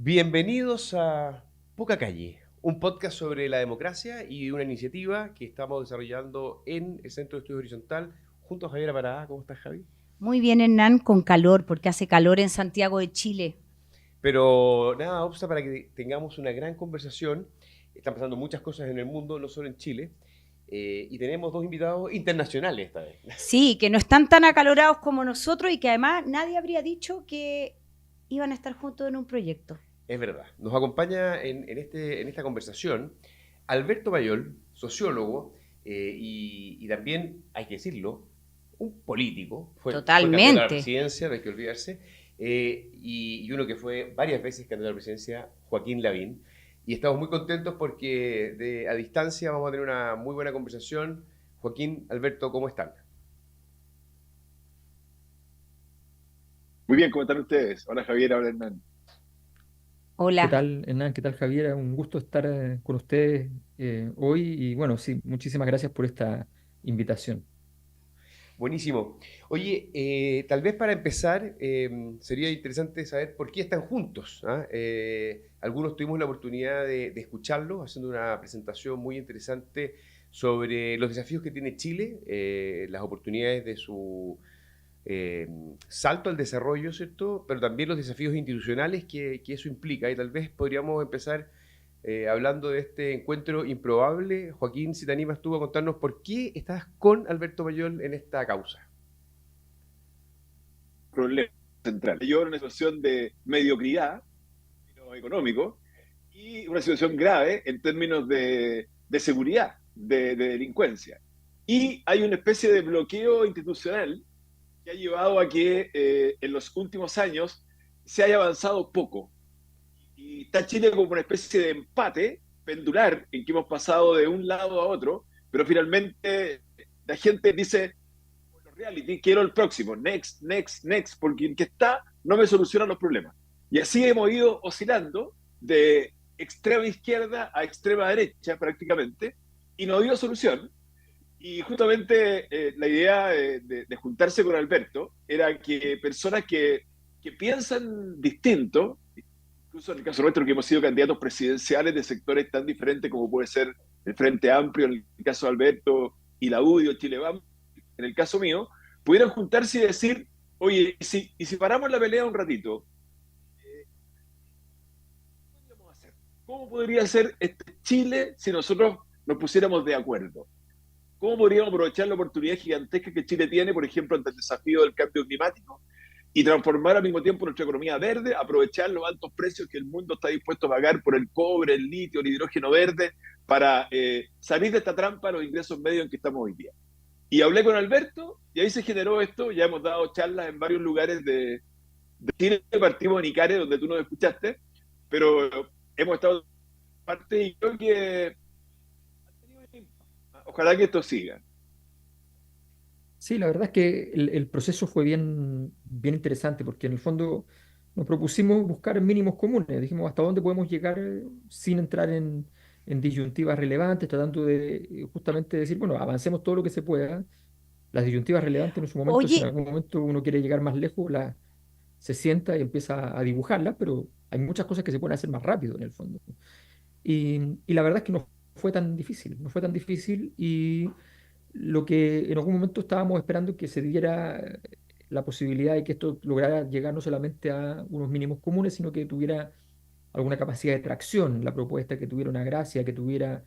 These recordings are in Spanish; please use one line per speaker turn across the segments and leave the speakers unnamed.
Bienvenidos a Poca Calle, un podcast sobre la democracia y una iniciativa que estamos desarrollando en el Centro de Estudio Horizontal junto a Javier Parada. ¿Cómo estás, Javi?
Muy bien, Hernán, con calor, porque hace calor en Santiago de Chile.
Pero nada, obsta para que tengamos una gran conversación. Están pasando muchas cosas en el mundo, no solo en Chile. Y tenemos dos invitados internacionales esta vez.
Sí, que no están tan acalorados como nosotros y que además nadie habría dicho que iban a estar juntos en un proyecto.
Es verdad. Nos acompaña en esta conversación Alberto Mayol, sociólogo, y también, hay que decirlo, un político. Fue candidato a la
Totalmente.
presidencia, no hay que olvidarse. Y uno que fue varias veces candidato a la presidencia, Joaquín Lavín. Y estamos muy contentos porque a distancia vamos a tener una muy buena conversación. Joaquín, Alberto, ¿cómo están?
Muy bien, ¿cómo están ustedes? Hola Javier, hola Hernán.
Hola.
¿Qué tal, Hernán? ¿Qué tal, Javier? Un gusto estar con ustedes hoy y bueno, sí, muchísimas gracias por esta invitación.
Buenísimo. Oye, tal vez para empezar, sería interesante saber por qué están juntos. ¿Ah? Algunos tuvimos la oportunidad de escucharlos haciendo una presentación muy interesante sobre los desafíos que tiene Chile, las oportunidades de su eh, salto al desarrollo, ¿cierto? Pero también los desafíos institucionales que eso implica. Y tal vez podríamos empezar hablando de este encuentro improbable. Joaquín, si te animas tú a contarnos por qué estás con Alberto Mayol en esta causa.
Problema central. Yo en una situación de mediocridad no económico y una situación grave en términos de seguridad, de delincuencia. Y hay una especie de bloqueo institucional que ha llevado a que en los últimos años se haya avanzado poco. Y está Chile como una especie de empate pendular en que hemos pasado de un lado a otro, pero finalmente la gente dice, reality, quiero el próximo, next, next, next, porque el que está no me soluciona los problemas. Y así hemos ido oscilando de extrema izquierda a extrema derecha prácticamente, y no dio solución. Y justamente la idea de juntarse con Alberto era que personas que piensan distinto, incluso en el caso nuestro que hemos sido candidatos presidenciales de sectores tan diferentes como puede ser el Frente Amplio, en el caso de Alberto, y la UDI o Chile Vamos, en el caso mío, pudieran juntarse y decir, oye, ¿y si paramos la pelea un ratito? ¿Qué podríamos hacer? ¿Cómo podría ser este Chile si nosotros nos pusiéramos de acuerdo? ¿Cómo podríamos aprovechar la oportunidad gigantesca que Chile tiene, por ejemplo, ante el desafío del cambio climático y transformar al mismo tiempo nuestra economía verde, aprovechar los altos precios que el mundo está dispuesto a pagar por el cobre, el litio, el hidrógeno verde, para salir de esta trampa de los ingresos medios en que estamos hoy día? Y hablé con Alberto y ahí se generó esto. Ya hemos dado charlas en varios lugares de Chile, partimos en Icaria, donde tú nos escuchaste, pero hemos estado en parte y creo que ojalá que esto siga.
Sí, la verdad es que el proceso fue bien interesante porque en el fondo nos propusimos buscar mínimos comunes. Dijimos hasta dónde podemos llegar sin entrar en disyuntivas relevantes, tratando de justamente decir, bueno, avancemos todo lo que se pueda. Las disyuntivas relevantes en su momento, si en
Oye,
algún momento uno quiere llegar más lejos, se sienta y empieza a dibujarlas, pero hay muchas cosas que se pueden hacer más rápido en el fondo. Y la verdad es que no fue tan difícil, no fue tan difícil y lo que en algún momento estábamos esperando que se diera la posibilidad de que esto lograra llegar no solamente a unos mínimos comunes, sino que tuviera alguna capacidad de tracción, la propuesta, que tuviera una gracia, que tuviera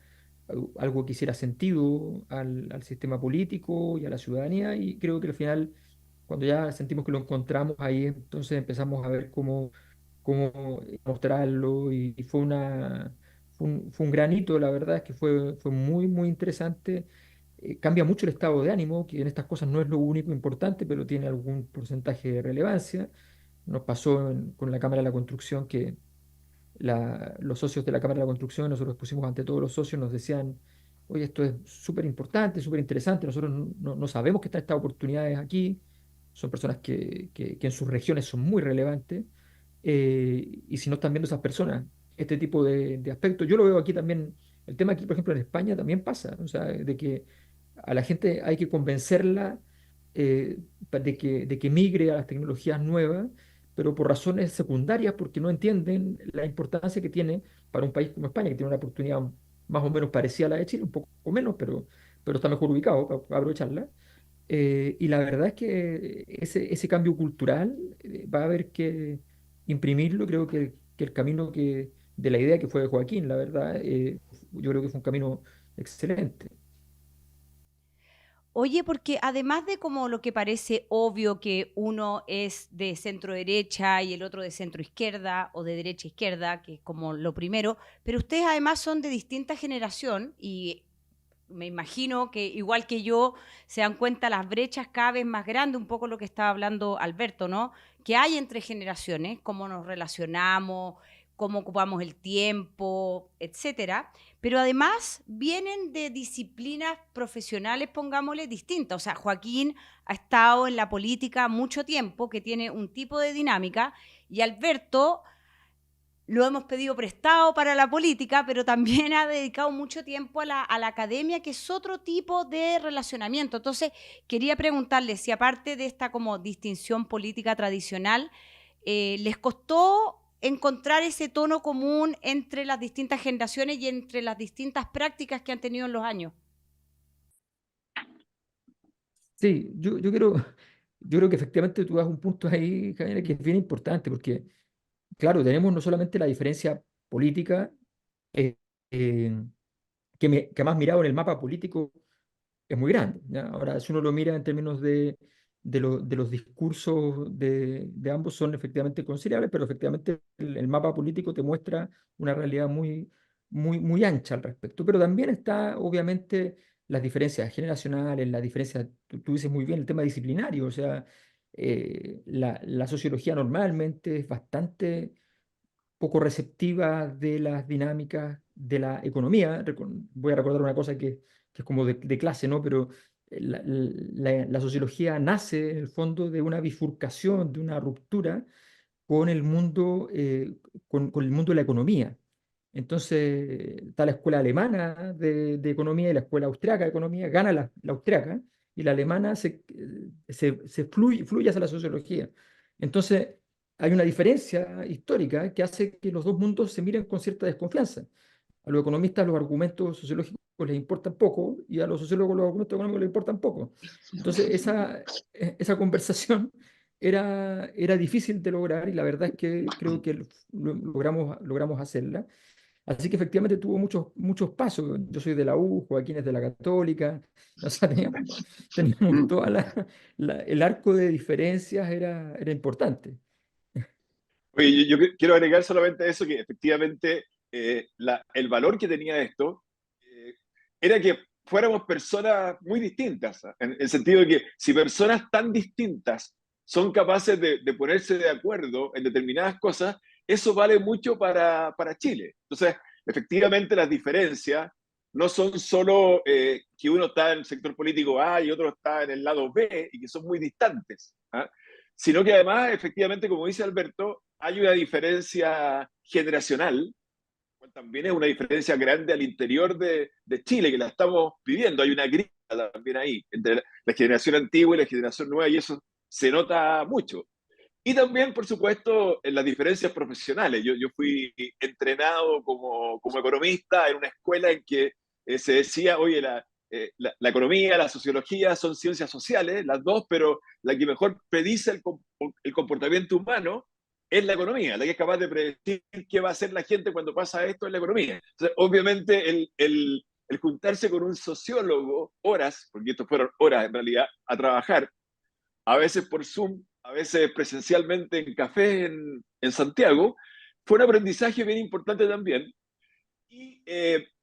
algo que hiciera sentido al sistema político y a la ciudadanía. Y creo que al final, cuando ya sentimos que lo encontramos ahí, entonces empezamos a ver cómo mostrarlo y fue un granito, la verdad es que fue muy interesante. Cambia mucho el estado de ánimo, que en estas cosas no es lo único importante, pero tiene algún porcentaje de relevancia. Nos pasó con la Cámara de la Construcción que los socios de la Cámara de la Construcción, nosotros pusimos ante todos los socios, nos decían, oye, esto es súper importante, súper interesante, nosotros no sabemos que están estas oportunidades aquí, son personas que en sus regiones son muy relevantes, y si no están viendo esas personas, este tipo de aspectos, yo lo veo aquí también, el tema aquí, por ejemplo, en España también pasa, o sea, de que a la gente hay que convencerla de que migre a las tecnologías nuevas, pero por razones secundarias, porque no entienden la importancia que tiene para un país como España, que tiene una oportunidad más o menos parecida a la de Chile, un poco menos, pero está mejor ubicado para aprovecharla. Y la verdad es que ese cambio cultural va a haber que imprimirlo. Creo que el camino de la idea que fue de Joaquín, la verdad, yo creo que fue un camino excelente.
Oye, porque además de como lo que parece obvio que uno es de centro derecha y el otro de centro izquierda o de derecha izquierda, que es como lo primero, pero ustedes además son de distinta generación y me imagino que igual que yo se dan cuenta las brechas cada vez más grandes, un poco lo que estaba hablando Alberto, ¿no? Que hay entre generaciones, cómo nos relacionamos, cómo ocupamos el tiempo, etcétera. Pero además vienen de disciplinas profesionales, pongámosle, distintas. O sea, Joaquín ha estado en la política mucho tiempo, que tiene un tipo de dinámica, y Alberto lo hemos pedido prestado para la política, pero también ha dedicado mucho tiempo a la academia, que es otro tipo de relacionamiento. Entonces, quería preguntarle si aparte de esta como distinción política tradicional, ¿les costó encontrar ese tono común entre las distintas generaciones y entre las distintas prácticas que han tenido en los años?
Sí, yo creo que efectivamente tú das un punto ahí, Javier, que es bien importante, porque, claro, tenemos no solamente la diferencia política, eh, eh, que más mirado en el mapa político es muy grande, ¿ya? Ahora, si uno lo mira en términos de los discursos de ambos, son efectivamente conciliables, pero efectivamente el mapa político te muestra una realidad muy ancha al respecto. Pero también está, obviamente, las diferencias generacionales, las diferencias, tú dices muy bien, el tema disciplinario, o sea, la sociología normalmente es bastante poco receptiva de las dinámicas de la economía. Voy a recordar una cosa que es como de clase, ¿no? Pero la sociología nace en el fondo de una bifurcación, de una ruptura con el mundo, con el mundo de la economía. Entonces, está la escuela alemana de economía y la escuela austriaca de economía, gana la austriaca y la alemana se fluye hacia la sociología. Entonces, hay una diferencia histórica que hace que los dos mundos se miren con cierta desconfianza. A los economistas los argumentos sociológicos les importan poco y a los sociólogos los argumentos económicos les importan poco. Entonces, esa conversación era difícil de lograr y la verdad es que creo que logramos hacerla. Así que efectivamente tuvo muchos pasos. Yo soy de la U, Joaquín es de la Católica. O sea, teníamos
Mm.
toda el arco de diferencias era importante.
Oye, quiero agregar solamente eso, que efectivamente el valor que tenía esto eh, era que fuéramos personas muy distintas, ¿ah? En el sentido de que si personas tan distintas son capaces de ponerse de acuerdo en determinadas cosas, eso vale mucho para Chile. Entonces, efectivamente las diferencias no son solo que uno está en el sector político A y otro está en el lado B y que son muy distantes, ¿ah? Sino que además, efectivamente, como dice Alberto, hay una diferencia generacional, también es una diferencia grande al interior de Chile, que la estamos viviendo. Hay una grieta también ahí, entre la generación antigua y la generación nueva, y eso se nota mucho. Y también, por supuesto, en las diferencias profesionales. Yo fui entrenado como economista en una escuela en que se decía, oye, la economía, la sociología son ciencias sociales, las dos, pero la que mejor predice el comportamiento humano es la economía, la que es capaz de predecir qué va a hacer la gente cuando pasa esto en la economía. Entonces, obviamente, el juntarse con un sociólogo horas, porque estos fueron horas en realidad, a trabajar, a veces por Zoom, a veces presencialmente en café en Santiago, fue un aprendizaje bien importante también. Y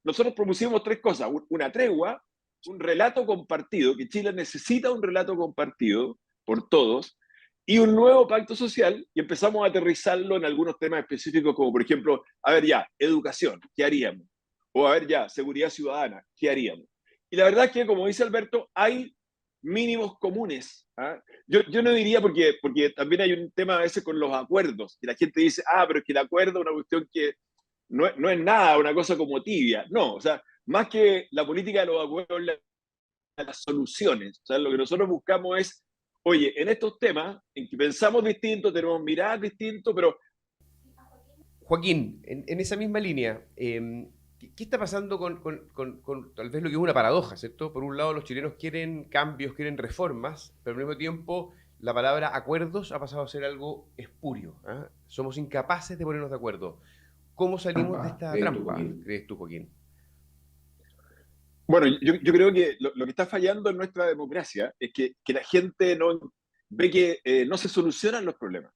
nosotros propusimos tres cosas: una tregua, un relato compartido, que Chile necesita un relato compartido por todos, y un nuevo pacto social, y empezamos a aterrizarlo en algunos temas específicos, como por ejemplo, a ver ya, educación, ¿qué haríamos? O a ver ya, seguridad ciudadana, ¿qué haríamos? Y la verdad es que, como dice Alberto, hay mínimos comunes, ¿ah? Yo no diría, porque también hay un tema a veces con los acuerdos, y la gente dice, pero es que el acuerdo es una cuestión que no es nada, una cosa como tibia. No, o sea, más que la política de los acuerdos, las soluciones. O sea, lo que nosotros buscamos es oye, en estos temas en que pensamos distinto, tenemos miradas distintas, pero
Joaquín, en esa misma línea, ¿qué está pasando con tal vez lo que es una paradoja, ¿cierto? Por un lado, los chilenos quieren cambios, quieren reformas, pero al mismo tiempo la palabra acuerdos ha pasado a ser algo espurio. ¿Ah? Somos incapaces de ponernos de acuerdo. ¿Cómo salimos de esta trampa, crees tú, Joaquín?
bueno, yo creo que lo que está fallando en nuestra democracia es que la gente no ve que no se solucionan los problemas.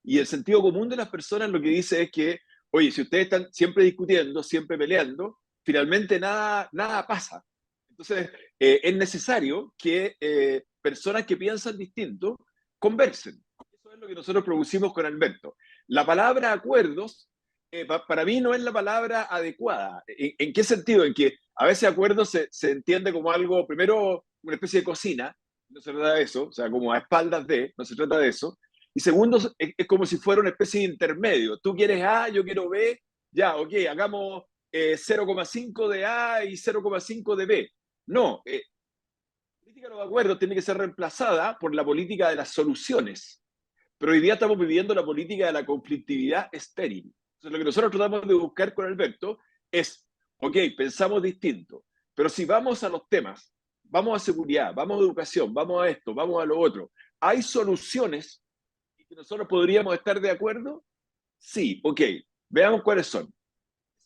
Y el sentido común de las personas lo que dice es que, oye, si ustedes están siempre discutiendo, siempre peleando, finalmente nada pasa. Entonces, es necesario que personas que piensan distinto conversen. Eso es lo que nosotros producimos con Alberto. La palabra acuerdos, para mí no es la palabra adecuada. ¿En qué sentido? En que a veces acuerdo se entiende como algo, primero, una especie de cocina, no se trata de eso, o sea, como a espaldas de, no se trata de eso. Y segundo, es como si fuera una especie de intermedio. Tú quieres A, yo quiero B, ya, ok, hagamos 0,5 de A y 0,5 de B. No, la política de los acuerdos tiene que ser reemplazada por la política de las soluciones. Pero hoy día estamos viviendo la política de la conflictividad estéril. Entonces, lo que nosotros tratamos de buscar con Alberto es, ok, pensamos distinto, pero si vamos a los temas, vamos a seguridad, vamos a educación, vamos a esto, vamos a lo otro, ¿hay soluciones que nosotros podríamos estar de acuerdo? Sí, ok, veamos cuáles son.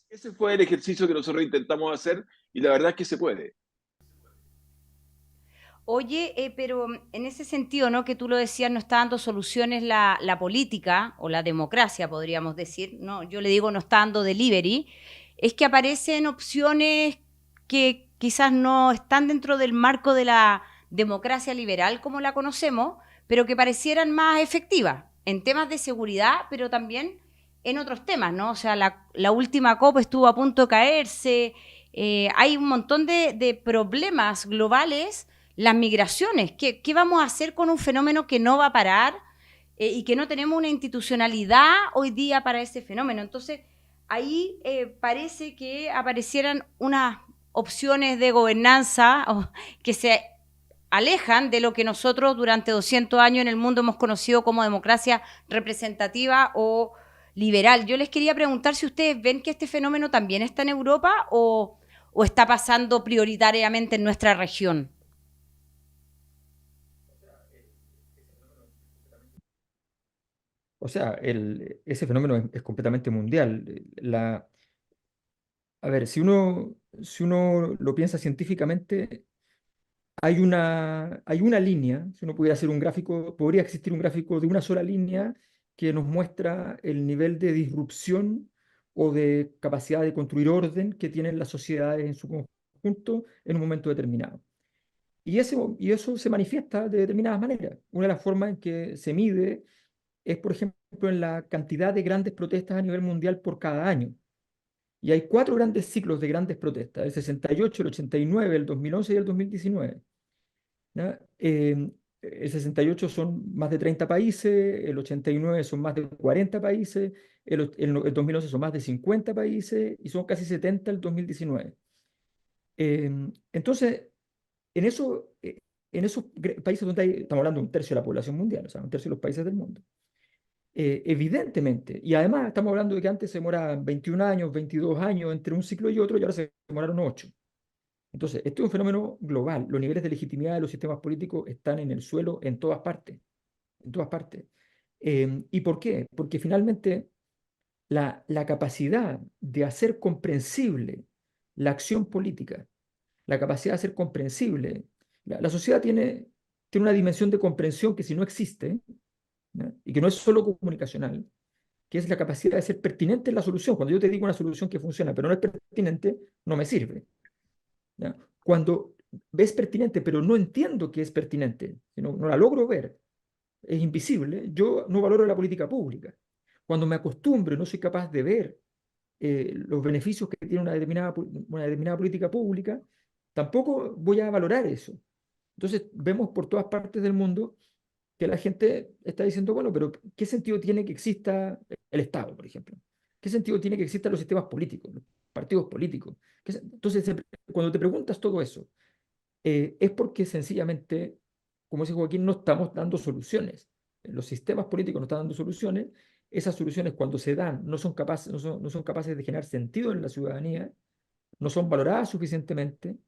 Ese fue el ejercicio que nosotros intentamos hacer y la verdad es que se puede.
Oye, pero en ese sentido, ¿no? Que tú lo decías, no está dando soluciones la política o la democracia, podríamos decir, ¿no? Yo le digo no está dando delivery, es que aparecen opciones que quizás no están dentro del marco de la democracia liberal como la conocemos, pero que parecieran más efectivas en temas de seguridad, pero también en otros temas, ¿no? O sea, la última COP estuvo a punto de caerse, hay un montón de problemas globales, las migraciones. ¿Qué vamos a hacer con un fenómeno que no va a parar y que no tenemos una institucionalidad hoy día para ese fenómeno? Entonces, ahí parece que aparecieran unas opciones de gobernanza que se alejan de lo que nosotros durante 200 años en el mundo hemos conocido como democracia representativa o liberal. Yo les quería preguntar si ustedes ven que este fenómeno también está en Europa o está pasando prioritariamente en nuestra región.
O sea, ese fenómeno es completamente mundial. A ver, si uno lo piensa científicamente, hay una línea, si uno pudiera hacer un gráfico, podría existir un gráfico de una sola línea que nos muestra el nivel de disrupción o de capacidad de construir orden que tienen las sociedades en su conjunto en un momento determinado. Y eso se manifiesta de determinadas maneras. Una de las formas en que se mide es, por ejemplo, en la cantidad de grandes protestas a nivel mundial por cada año. Y hay cuatro grandes ciclos de grandes protestas: el 68, el 89, el 2011 y el 2019. ¿Ya? El 68 son más de 30 países, el 89 son más de 40 países, el 2011 son más de 50 países y son casi 70 el 2019. Entonces, en, eso, en esos países donde estamos hablando de un tercio de la población mundial, o sea, un tercio de los países del mundo, evidentemente, y además estamos hablando de que antes se demoraban 21 años, 22 años entre un ciclo y otro, y ahora se demoraron 8. Entonces, esto es un fenómeno global. Los niveles de legitimidad de los sistemas políticos están en el suelo en todas partes, en todas partes. ¿Y por qué? Porque finalmente la capacidad de hacer comprensible la acción política, la capacidad de hacer comprensible, la sociedad tiene una dimensión de comprensión que si no existe, ¿ya? Y que no es solo comunicacional, que es la capacidad de ser pertinente en la solución. Cuando yo te digo una solución que funciona, pero no es pertinente, no me sirve. ¿Ya? Cuando ves pertinente, pero no entiendo que es pertinente, no la logro ver, es invisible, yo no valoro la política pública. Cuando me acostumbro y no soy capaz de ver los beneficios que tiene una determinada política pública, tampoco voy a valorar eso. Entonces vemos por todas partes del mundo que la gente está diciendo, bueno, pero ¿qué sentido tiene que exista el Estado, por ejemplo? ¿Qué sentido tiene que existan los sistemas políticos, los partidos políticos? Entonces, cuando te preguntas todo eso, es porque sencillamente como dice Joaquín, no estamos dando soluciones. Los sistemas políticos no están dando soluciones. Esas soluciones, cuando se dan, no son capaces de generar sentido en la ciudadanía, no son valoradas suficientemente.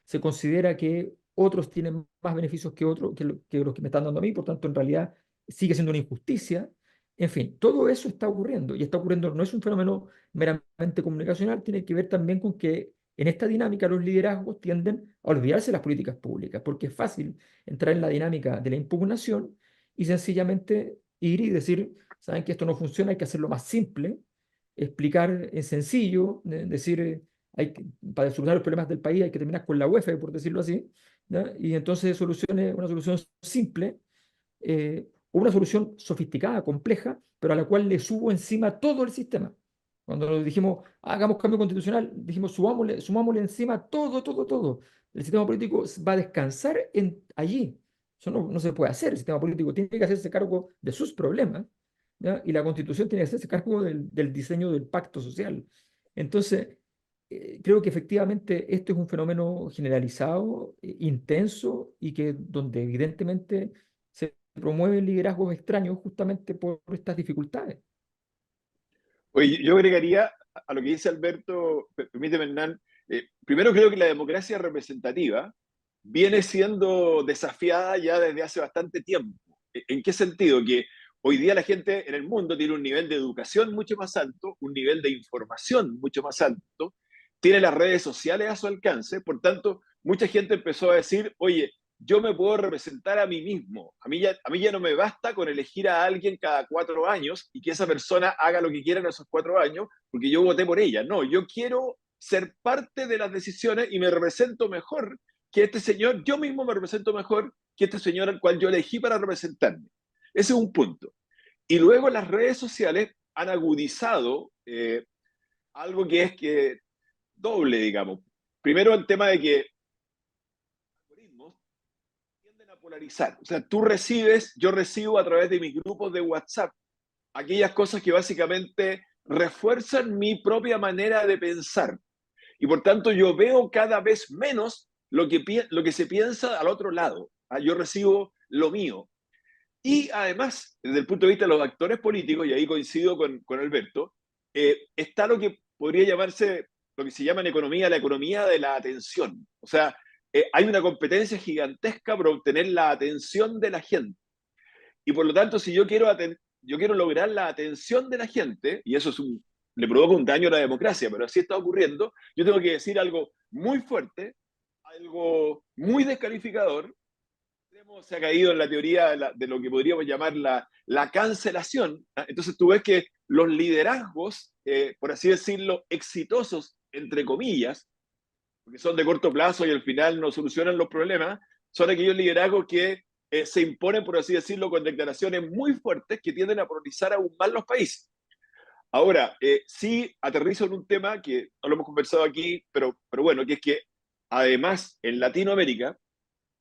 Se considera que otros tienen más beneficios que otros, que los que me están dando a mí, por tanto, en realidad sigue siendo una injusticia. En fin, todo eso está ocurriendo y está ocurriendo, no es un fenómeno meramente comunicacional, tiene que ver también con que en esta dinámica los liderazgos tienden a olvidarse de las políticas públicas, porque es fácil entrar en la dinámica de la impugnación y sencillamente ir y decir, saben que esto no funciona, hay que hacerlo más simple, explicar en sencillo, decir, para solucionar los problemas del país hay que terminar con la UEF, por decirlo así, ¿ya? Y entonces una solución simple, o una solución sofisticada, compleja, pero a la cual le subo encima todo el sistema. Cuando dijimos, hagamos cambio constitucional, dijimos, sumámosle encima todo, todo, todo. El sistema político va a descansar allí. Eso no se puede hacer. El sistema político tiene que hacerse cargo de sus problemas, ¿ya? Y la constitución tiene que hacerse cargo del diseño del pacto social. Entonces, creo que efectivamente esto es un fenómeno generalizado, intenso, y que donde evidentemente se promueven liderazgos extraños justamente por estas dificultades.
Oye, yo agregaría a lo que dice Alberto, permíteme, Hernán, primero creo que la democracia representativa viene siendo desafiada ya desde hace bastante tiempo. ¿En qué sentido? Que hoy día la gente en el mundo tiene un nivel de educación mucho más alto, un nivel de información mucho más alto, tiene las redes sociales a su alcance, por tanto, mucha gente empezó a decir, oye, yo me puedo representar a mí mismo. A mí ya no me basta con elegir a alguien cada 4 años y que esa persona haga lo que quiera en esos 4 años porque yo voté por ella. No, yo quiero ser parte de las decisiones y me represento mejor que este señor, yo mismo me represento mejor que este señor al cual yo elegí para representarme. Ese es un punto. Y luego las redes sociales han agudizado algo que es que doble, digamos. Primero el tema de que algoritmos tienden a polarizar. O sea, yo recibo a través de mis grupos de WhatsApp aquellas cosas que básicamente refuerzan mi propia manera de pensar. Y por tanto yo veo cada vez menos lo que se piensa al otro lado. Yo recibo lo mío. Y además, desde el punto de vista de los actores políticos, y ahí coincido con Alberto, está lo que podría llamarse, lo que se llama en economía, la economía de la atención. O sea, hay una competencia gigantesca por obtener la atención de la gente. Y por lo tanto, si yo quiero lograr la atención de la gente, y eso le provoca un daño a la democracia, pero así está ocurriendo, yo tengo que decir algo muy fuerte, algo muy descalificador. Se ha caído en la teoría de lo que podríamos llamar la cancelación. Entonces tú ves que los liderazgos, por así decirlo, exitosos, entre comillas, porque son de corto plazo y al final no solucionan los problemas, son aquellos liderazgos que se imponen, por así decirlo, con declaraciones muy fuertes que tienden a polarizar aún más los países. Ahora, sí aterrizo en un tema que no lo hemos conversado aquí, pero bueno, que es que además en Latinoamérica,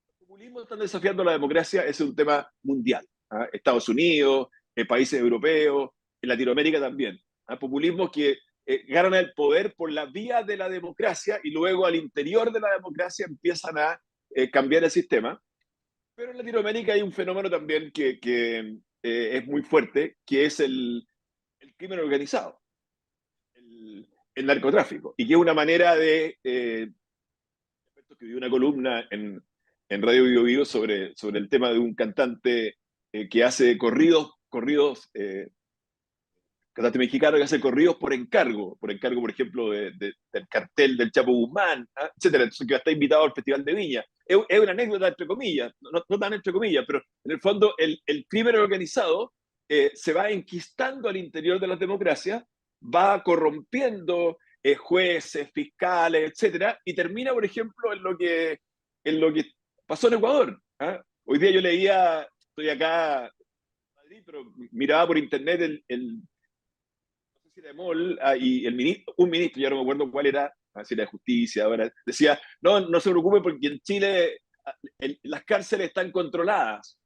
el populismo está desafiando la democracia, es un tema mundial. Estados Unidos, países europeos, en Latinoamérica también. Populismos que ganan el poder por la vía de la democracia y luego al interior de la democracia empiezan a cambiar el sistema. Pero en Latinoamérica hay un fenómeno también que es muy fuerte, que es el crimen organizado, el narcotráfico, y que es una manera de... que vi una columna en Radio Bio Bio sobre el tema de un cantante que hace cantante mexicano que hace corridos por encargo, por ejemplo, del cartel del Chapo Guzmán, etcétera. Entonces, que está invitado al Festival de Viña. Es una anécdota, entre comillas, no tan entre comillas, pero en el fondo el crimen organizado se va enquistando al interior de las democracias, va corrompiendo jueces, fiscales, etcétera, y termina, por ejemplo, en lo que pasó en Ecuador. Hoy día yo leía, estoy acá en Madrid, pero miraba por internet de Moll, y un ministro, ya no me acuerdo cuál era, si era de justicia, ahora, decía, no se preocupe porque en Chile las cárceles están controladas.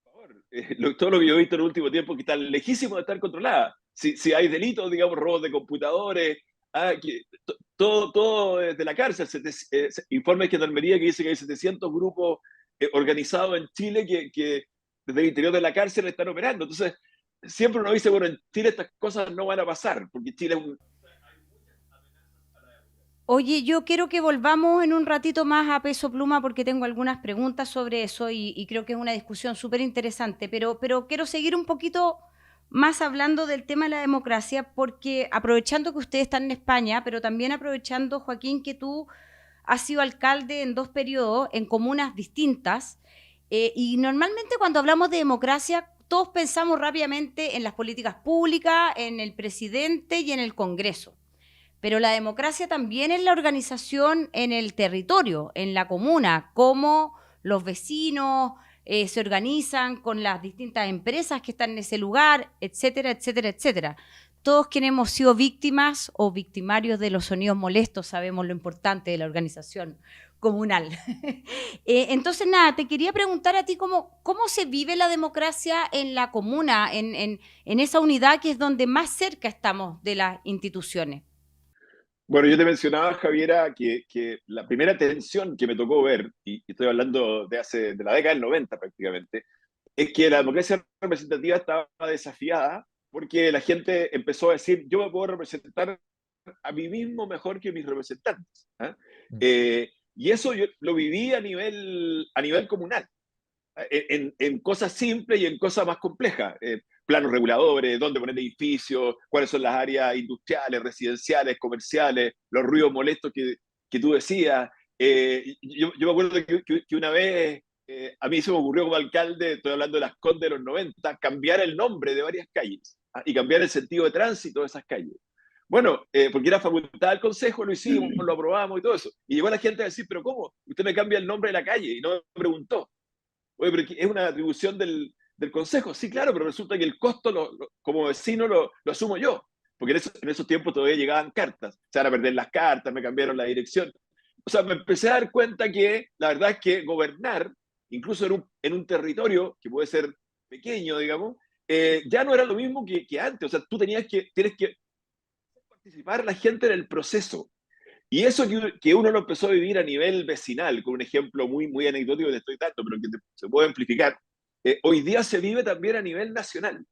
Por favor, todo lo que yo he visto en el último tiempo que están lejísimos de estar controladas. Si hay delitos, digamos, robos de computadores, todo desde la cárcel, informes de Gendarmería que dice que hay 700 grupos organizados en Chile que desde el interior de la cárcel están operando. Entonces, siempre uno dice, bueno, en Chile estas cosas no van a pasar, porque Chile es un...
Oye, yo quiero que volvamos en un ratito más a Peso Pluma porque tengo algunas preguntas sobre eso y creo que es una discusión súper interesante, pero quiero seguir un poquito más hablando del tema de la democracia porque aprovechando que ustedes están en España, pero también aprovechando, Joaquín, que tú has sido alcalde en 2 periodos en comunas distintas y normalmente cuando hablamos de democracia todos pensamos rápidamente en las políticas públicas, en el presidente y en el Congreso. Pero la democracia también es la organización en el territorio, en la comuna, cómo los vecinos se organizan con las distintas empresas que están en ese lugar, etcétera, etcétera, etcétera. Todos quienes hemos sido víctimas o victimarios de los sonidos molestos sabemos lo importante de la organización comunal. Entonces, nada, te quería preguntar a ti cómo se vive la democracia en la comuna, en esa unidad que es donde más cerca estamos de las instituciones.
Bueno, yo te mencionaba, Javiera, que la primera tensión que me tocó ver, y estoy hablando de la década del 90 prácticamente, es que la democracia representativa estaba desafiada porque la gente empezó a decir, yo me puedo representar a mí mismo mejor que mis representantes. ¿Ah? Y eso yo lo viví a nivel comunal, en cosas simples y en cosas más complejas. Planos reguladores, dónde poner edificios, cuáles son las áreas industriales, residenciales, comerciales, los ruidos molestos que tú decías. Yo me acuerdo que una vez a mí se me ocurrió como alcalde, estoy hablando de las Condes de los 90, cambiar el nombre de varias calles, ¿ah? Y cambiar el sentido de tránsito de esas calles. Bueno, porque era facultad del consejo, lo hicimos, lo aprobamos y todo eso. Y llegó la gente a decir, pero ¿cómo? Usted me cambia el nombre de la calle y no me preguntó. Oye, pero es una atribución del consejo. Sí, claro, pero resulta que el costo como vecino lo asumo yo. Porque en esos tiempos todavía llegaban cartas. Se van a perder las cartas, me cambiaron la dirección. O sea, me empecé a dar cuenta que la verdad es que gobernar, incluso en un territorio que puede ser pequeño, digamos, ya no era lo mismo que antes. O sea, tienes que participar la gente en el proceso. Y eso que uno lo empezó a vivir a nivel vecinal, con un ejemplo muy anecdótico que te estoy dando, pero que se puede amplificar, hoy día se vive también a nivel nacional.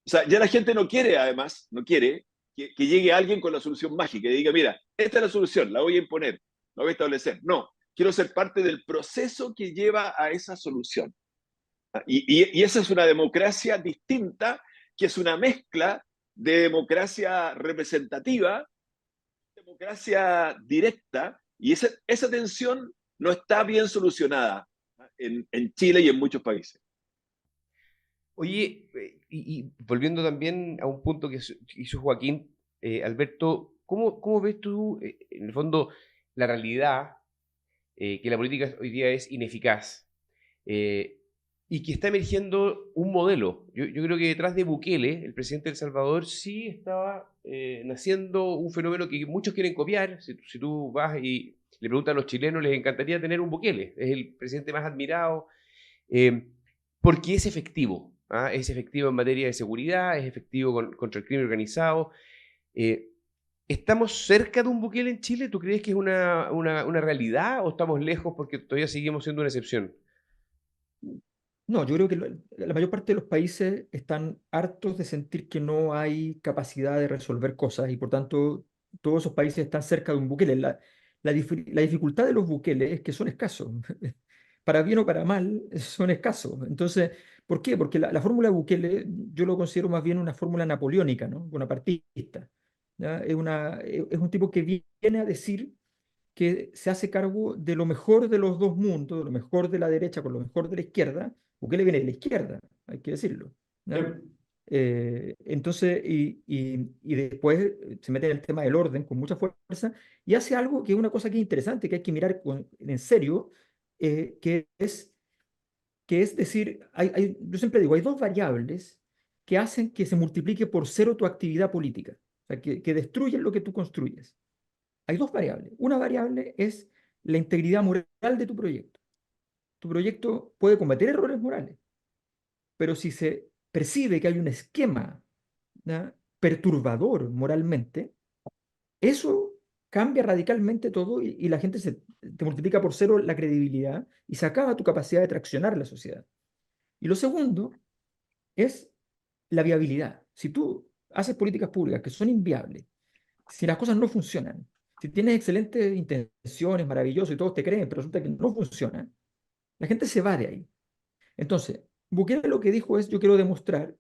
O sea, ya la gente no quiere, además, no quiere que llegue alguien con la solución mágica y diga, mira, esta es la solución, la voy a imponer, la voy a establecer. No, quiero ser parte del proceso que lleva a esa solución. Y esa es una democracia distinta, que es una mezcla de democracia representativa, democracia directa, y esa tensión no está bien solucionada en Chile y en muchos países.
Oye, y volviendo también a un punto que hizo Joaquín, Alberto, ¿cómo ves tú, en el fondo, la realidad que la política hoy día es ineficaz eh, y que está emergiendo un modelo? Yo creo que detrás de Bukele, el presidente de El Salvador, sí estaba naciendo un fenómeno que muchos quieren copiar. Si tú vas y le preguntas a los chilenos, les encantaría tener un Bukele. Es el presidente más admirado eh, porque es efectivo. ¿Ah? Es efectivo en materia de seguridad, es efectivo contra el crimen organizado. Eh, ¿Estamos cerca de un Bukele en Chile? ¿Tú crees que es una realidad o estamos lejos porque todavía seguimos siendo una excepción?
No, yo creo que la mayor parte de los países están hartos de sentir que no hay capacidad de resolver cosas y por tanto todos esos países están cerca de un Bukele. La dificultad de los Bukeles es que son escasos. Para bien o para mal, son escasos. Entonces, ¿por qué? Porque la fórmula de Bukele yo lo considero más bien una fórmula napoleónica, ¿no? Bonapartista. ¿Ya? Es un tipo que viene a decir que se hace cargo de lo mejor de los dos mundos, de lo mejor de la derecha con lo mejor de la izquierda. Bukele viene de la izquierda, hay que decirlo. ¿Ya? Entonces, y después se mete en el tema del orden con mucha fuerza y hace algo que es una cosa que es interesante, que hay que mirar en serio, que es decir, yo siempre digo, hay dos variables que hacen que se multiplique por cero tu actividad política, o sea, que destruyen lo que tú construyes. Hay dos variables. Una variable es la integridad moral de tu proyecto. Tu proyecto puede cometer errores morales, pero si se percibe que hay un esquema, ¿ya?, perturbador moralmente, eso cambia radicalmente todo y la gente te multiplica por cero la credibilidad y se acaba tu capacidad de traccionar la sociedad. Y lo segundo es la viabilidad. Si tú haces políticas públicas que son inviables, si las cosas no funcionan, si tienes excelentes intenciones, maravilloso, y todos te creen, pero resulta que no funciona, la gente se va de ahí. Entonces, Bukele lo que dijo es, yo quiero demostrar,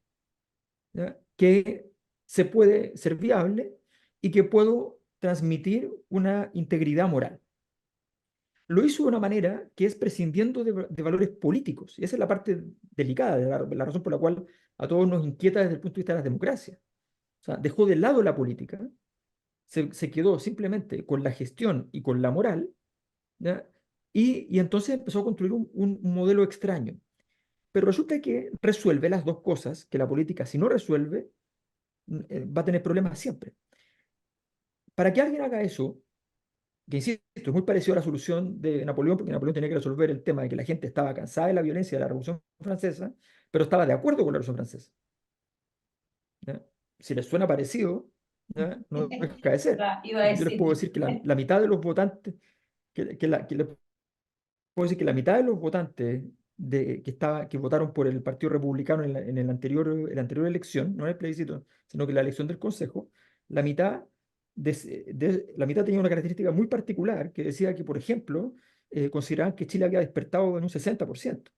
¿ya?, que se puede ser viable y que puedo transmitir una integridad moral. Lo hizo de una manera que es prescindiendo de valores políticos. Y esa es la parte delicada, la razón por la cual a todos nos inquieta desde el punto de vista de la democracia. O sea, dejó de lado la política, se quedó simplemente con la gestión y con la moral, ¿ya? Y entonces empezó a construir un modelo extraño. Pero resulta que resuelve las dos cosas que la política, si no resuelve, va a tener problemas siempre. Para que alguien haga eso, que insisto, es muy parecido a la solución de Napoleón, porque Napoleón tenía que resolver el tema de que la gente estaba cansada de la violencia de la Revolución Francesa, pero estaba de acuerdo con la Revolución Francesa, ¿ya? Si les suena parecido, ¿ya?, no deja de ser.
Iba a
Yo les puedo decir que la mitad de los votantes, les puedo decir que la mitad de los votantes que votaron por el Partido Republicano en la anterior elección, no en el plebiscito, sino que la elección del Consejo, la mitad, la mitad tenía una característica muy particular que decía que, por ejemplo, consideraban que Chile había despertado en un 60%.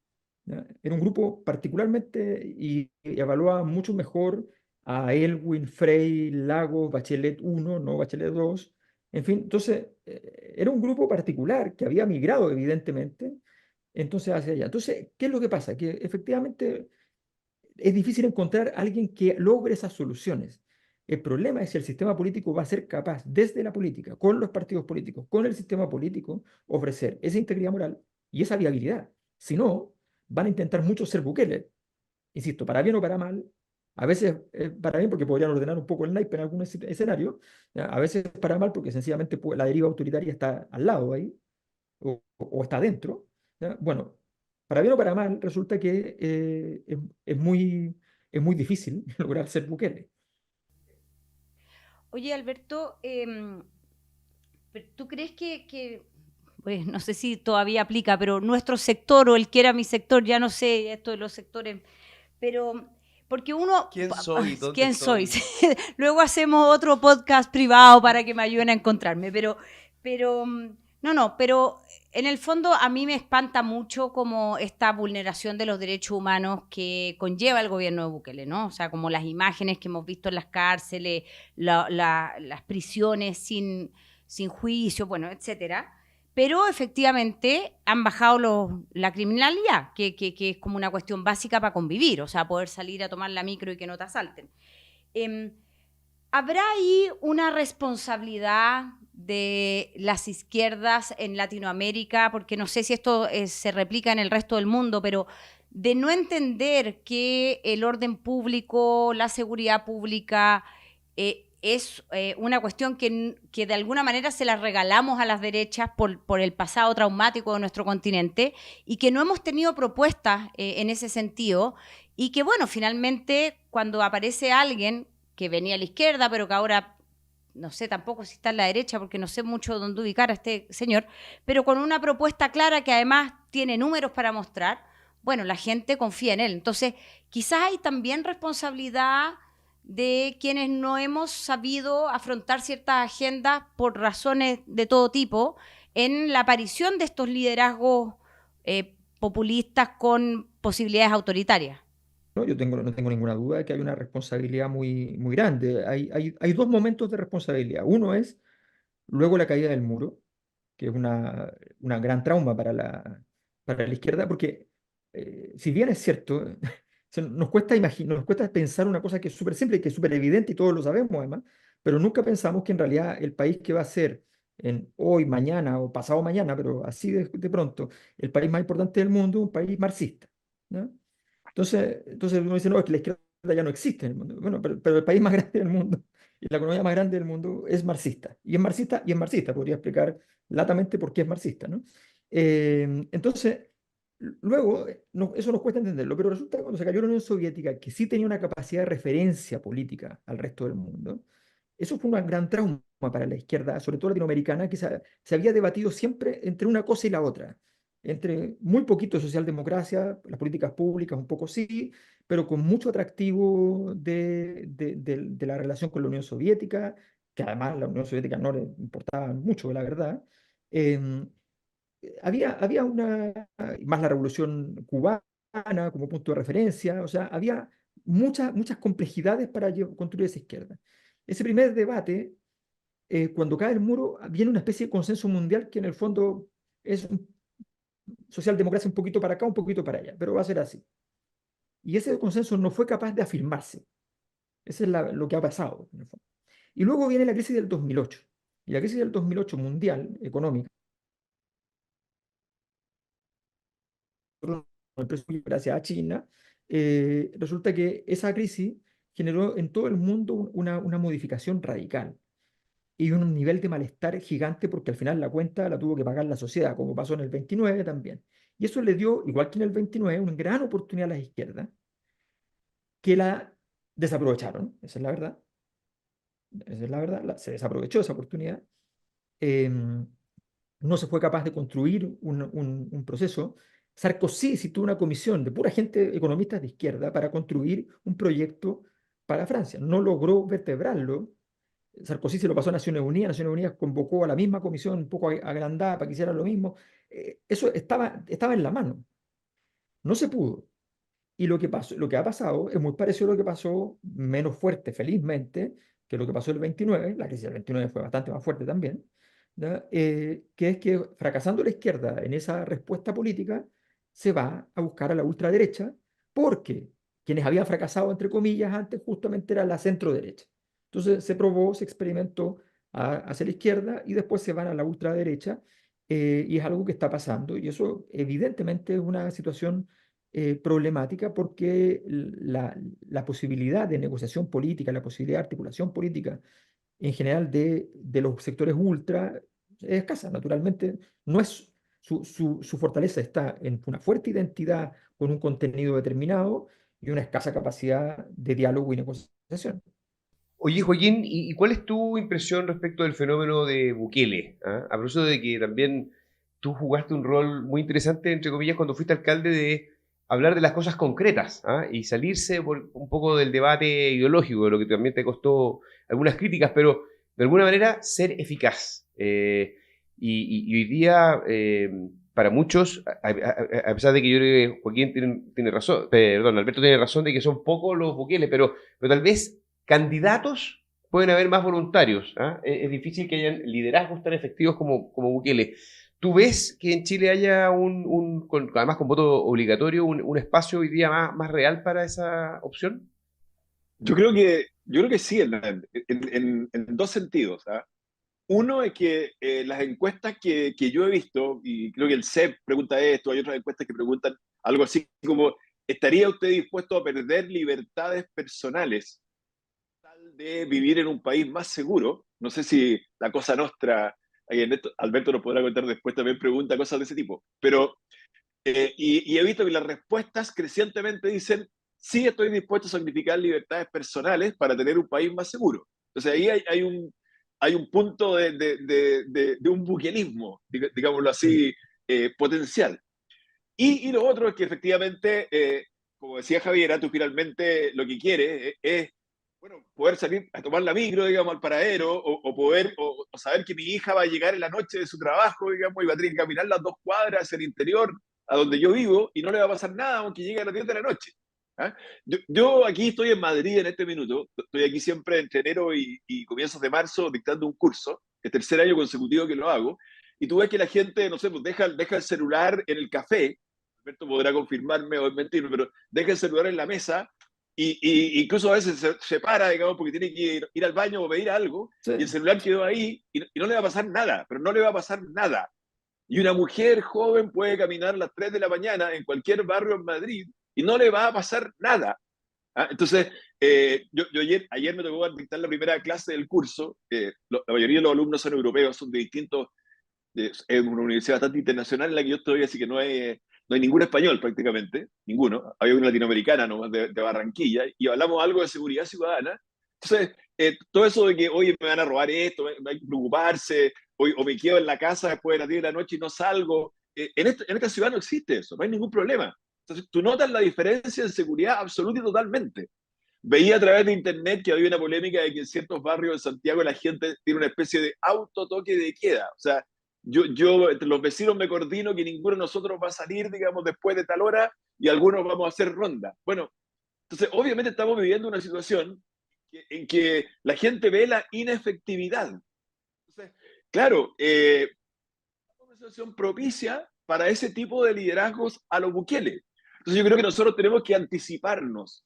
¿Ya? Era un grupo particularmente y evaluaba mucho mejor a Elwin, Frey, Lagos, Bachelet 1, no Bachelet 2. En fin, entonces era un grupo particular que había migrado evidentemente, entonces hacia allá. Entonces, ¿qué es lo que pasa? Que efectivamente es difícil encontrar a alguien que logre esas soluciones. El problema es si el sistema político va a ser capaz, desde la política, con los partidos políticos, con el sistema político, ofrecer esa integridad moral y esa viabilidad. Si no, van a intentar mucho ser Bukele. Insisto, para bien o para mal, a veces para bien porque podrían ordenar un poco el naipe en algún escenario, ¿ya? A veces para mal porque sencillamente la deriva autoritaria está al lado ahí, o está adentro, ¿ya? Bueno, para bien o para mal, resulta que es muy difícil lograr ser Bukele.
Oye, Alberto, ¿tú crees pues, no sé si todavía aplica, pero nuestro sector o el que era mi sector, ya no sé esto de los sectores, pero porque uno...
¿Quién soy? ¿Dónde
¿Quién soy?
estoy?
Luego hacemos otro podcast privado para que me ayuden a encontrarme, pero no, pero en el fondo a mí me espanta mucho como esta vulneración de los derechos humanos que conlleva el gobierno de Bukele, ¿no? O sea, como las imágenes que hemos visto en las cárceles, las prisiones sin juicio, bueno, etcétera. Pero efectivamente han bajado la criminalidad, que es como una cuestión básica para convivir, o sea, poder salir a tomar la micro y que no te asalten. ¿Habrá ahí una responsabilidad de las izquierdas en Latinoamérica? Porque no sé si esto se replica en el resto del mundo, pero de no entender que el orden público, la seguridad pública, es una cuestión que de alguna manera se la regalamos a las derechas por el pasado traumático de nuestro continente y que no hemos tenido propuestas en ese sentido y que, bueno, finalmente cuando aparece alguien que venía a la izquierda, pero que ahora no sé tampoco si está en la derecha porque no sé mucho dónde ubicar a este señor, pero con una propuesta clara que además tiene números para mostrar, bueno, la gente confía en él. Entonces, quizás hay también responsabilidad de quienes no hemos sabido afrontar ciertas agendas por razones de todo tipo en la aparición de estos liderazgos populistas con posibilidades autoritarias.
¿No? No tengo ninguna duda de que hay una responsabilidad muy, muy grande. Hay dos momentos de responsabilidad. Uno es luego la caída del muro, que es una gran trauma para la izquierda, porque si bien es cierto, nos cuesta pensar una cosa que es súper simple y que es súper evidente y todos lo sabemos además, pero nunca pensamos que en realidad el país que va a ser en hoy, mañana o pasado mañana, pero así de pronto, el país más importante del mundo, un país marxista, ¿no? Entonces uno dice, no, es que la izquierda ya no existe en el mundo. Bueno, pero el país más grande del mundo y la economía más grande del mundo es marxista. Y es marxista y es marxista. Podría explicar latamente por qué es marxista, ¿no? Entonces, luego, eso nos cuesta entenderlo, pero resulta que cuando se cayó la Unión Soviética, que sí tenía una capacidad de referencia política al resto del mundo, Eso fue un gran trauma para la izquierda, sobre todo latinoamericana, que se había debatido siempre entre una cosa y la otra, entre muy poquito socialdemocracia, las políticas públicas un poco sí, pero con mucho atractivo de la relación con la Unión Soviética, que además la Unión Soviética no le importaba mucho, la verdad. Em, había más la revolución cubana como punto de referencia, o sea, había muchas complejidades para construir esa izquierda. Ese primer debate, cuando cae el muro, viene una especie de consenso mundial que en el fondo es socialdemocracia un poquito para acá, un poquito para allá, pero va a ser así. Y ese consenso no fue capaz de afirmarse. Eso es lo que ha pasado, en el fondo. Y luego viene la crisis del 2008. Y la crisis del 2008 mundial, económica, el precio gracias a China, resulta que esa crisis generó en todo el mundo una modificación radical y un nivel de malestar gigante porque al final la cuenta la tuvo que pagar la sociedad, como pasó en el 29 también. Y eso le dio, igual que en el 29, una gran oportunidad a las izquierdas que la desaprovecharon, esa es la verdad, esa es la verdad, se desaprovechó esa oportunidad. Em, no se fue capaz de construir un proceso. Sarkozy citó una comisión de pura gente economistas de izquierda para construir un proyecto para Francia. No logró vertebrarlo. Sarkozy se lo pasó a Naciones Unidas convocó a la misma comisión un poco agrandada para que hiciera lo mismo. Eso estaba en la mano. No se pudo. Y lo que pasó, lo que ha pasado es muy parecido a lo que pasó, menos fuerte, felizmente, que lo que pasó el 29. La crisis del 29 fue bastante más fuerte también, ¿ya? Que es que fracasando la izquierda en esa respuesta política, se va a buscar a la ultraderecha, porque quienes habían fracasado, entre comillas, antes justamente era la centro derecha. Entonces se probó, se experimentó hacia la izquierda y después se van a la ultraderecha, y es algo que está pasando, y eso evidentemente es una situación problemática porque la posibilidad de negociación política, la posibilidad de articulación política en general de los sectores ultra es escasa. Naturalmente, no es su fortaleza está en una fuerte identidad con un contenido determinado y una escasa capacidad de diálogo y negociación.
Oye, Joaquín, ¿y cuál es tu impresión respecto del fenómeno de Bukele? ¿Ah? A propósito de que también tú jugaste un rol muy interesante, entre comillas, cuando fuiste alcalde de hablar de las cosas concretas, ¿ah? Y salirse un poco del debate ideológico, lo que también te costó algunas críticas, pero de alguna manera ser eficaz. Y hoy día, para muchos, a pesar de que yo creo que Joaquín tiene razón, perdón, Alberto tiene razón de que son pocos los Bukele, pero tal vez candidatos pueden haber más voluntarios. ¿Ah? Es difícil que hayan liderazgos tan efectivos como Bukele. ¿Tú ves que en Chile haya además con voto obligatorio, un espacio hoy día más real para esa opción?
Yo creo que sí, en dos sentidos. ¿Ah? Uno es que las encuestas que yo he visto, y creo que el CEP pregunta esto, hay otras encuestas que preguntan algo así como, ¿estaría usted dispuesto a perder libertades personales de vivir en un país más seguro? No sé si la Cosa Nostra, ahí en esto, Alberto nos podrá contar después, también pregunta cosas de ese tipo. Pero, y he visto que las respuestas crecientemente dicen, sí estoy dispuesto a sacrificar libertades personales para tener un país más seguro. Entonces ahí hay un punto de un buquelismo, digámoslo así, potencial. Y lo otro es que efectivamente, como decía Javiera, tú finalmente lo que quieres es bueno, poder salir a tomar la micro, digamos, al paradero, o saber que mi hija va a llegar en la noche de su trabajo, digamos, y va a tener que caminar las 2 cuadras hacia el interior, a donde yo vivo, y no le va a pasar nada aunque llegue a las 10 de la noche. ¿Ah? Yo aquí estoy en Madrid en este minuto, estoy aquí siempre entre enero y comienzos de marzo dictando un curso, el tercer año consecutivo que lo hago, y tú ves que la gente, no sé, pues deja el celular en el café. Alberto podrá confirmarme o mentirme, pero deja el celular en la mesa y incluso a veces se para, digamos, porque tiene que ir al baño o pedir algo, y el
Sí,
celular quedó ahí y no le va a pasar nada, pero no le va a pasar nada. Y una mujer joven puede caminar a las 3 de la mañana en cualquier barrio en Madrid y no le va a pasar nada. ¿Ah? Entonces, yo ayer me tocó dictar la primera clase del curso. La mayoría de los alumnos son europeos, son de distintos. Es una universidad bastante internacional en la que yo estoy, así que no hay ningún español prácticamente, ninguno. Hay una latinoamericana nomás de Barranquilla, y hablamos algo de seguridad ciudadana. Entonces, todo eso de que, oye, me van a robar esto, hay que preocuparse, o me quedo en la casa después de las 10 de la noche y no salgo, en esta ciudad no existe eso, no hay ningún problema. Entonces, tú notas la diferencia en seguridad absoluta y totalmente. Veía a través de internet que había una polémica de que en ciertos barrios de Santiago la gente tiene una especie de autotoque de queda. O sea, yo entre los vecinos me coordino que ninguno de nosotros va a salir, digamos, después de tal hora y algunos vamos a hacer ronda. Bueno, entonces obviamente estamos viviendo una situación en que la gente ve la inefectividad. Entonces, claro, una situación propicia para ese tipo de liderazgos a los Bukele. Entonces yo creo que nosotros tenemos que anticiparnos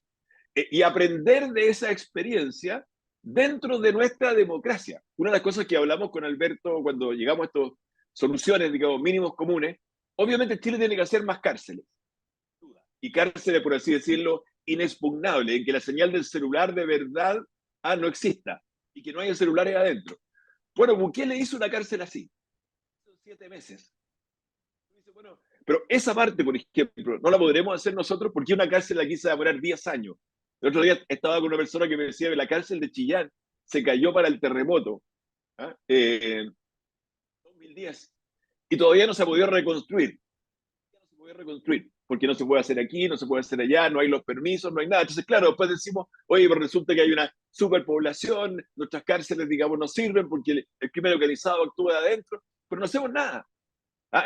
y aprender de esa experiencia dentro de nuestra democracia. Una de las cosas que hablamos con Alberto cuando llegamos a estas soluciones, digamos, mínimos comunes, obviamente Chile tiene que hacer más cárceles. Y cárceles, por así decirlo, inexpugnables, en que la señal del celular de verdad no exista y que no haya celulares adentro. Bueno, Bukele hizo una cárcel así, 7 meses. Bueno, pero esa parte, por ejemplo, no la podremos hacer nosotros porque una cárcel aquí se va a demorar 10 años. El otro día estaba con una persona que me decía que la cárcel de Chillán se cayó para el terremoto, en 2010, y todavía no se ha podido reconstruir. No se puede reconstruir, porque no se puede hacer aquí, no se puede hacer allá, no hay los permisos, no hay nada. Entonces, claro, después decimos, oye, pero resulta que hay una superpoblación, nuestras cárceles, digamos, no sirven porque el crimen organizado actúa de adentro, pero no hacemos nada.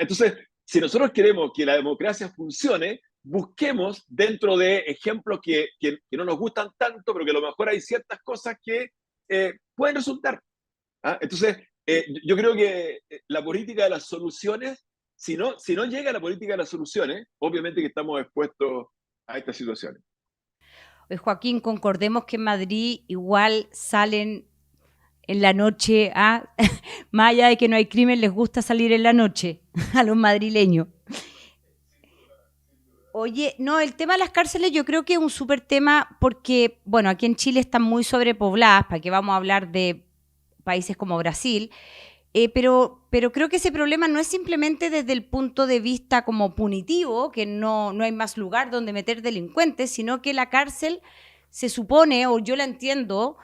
Entonces, si nosotros queremos que la democracia funcione, busquemos dentro de ejemplos que no nos gustan tanto, pero que a lo mejor hay ciertas cosas que pueden resultar. Entonces, yo creo que la política de las soluciones, si no llega la política de las soluciones, obviamente que estamos expuestos a estas situaciones.
Joaquín, concordemos que en Madrid igual salen en la noche, más allá de que no hay crimen, les gusta salir en la noche a los madrileños. Oye, no, el tema de las cárceles yo creo que es un súper tema porque, bueno, aquí en Chile están muy sobrepobladas, para que vamos a hablar de países como Brasil, pero creo que ese problema no es simplemente desde el punto de vista como punitivo, que no hay más lugar donde meter delincuentes, sino que la cárcel se supone, o yo la entiendo,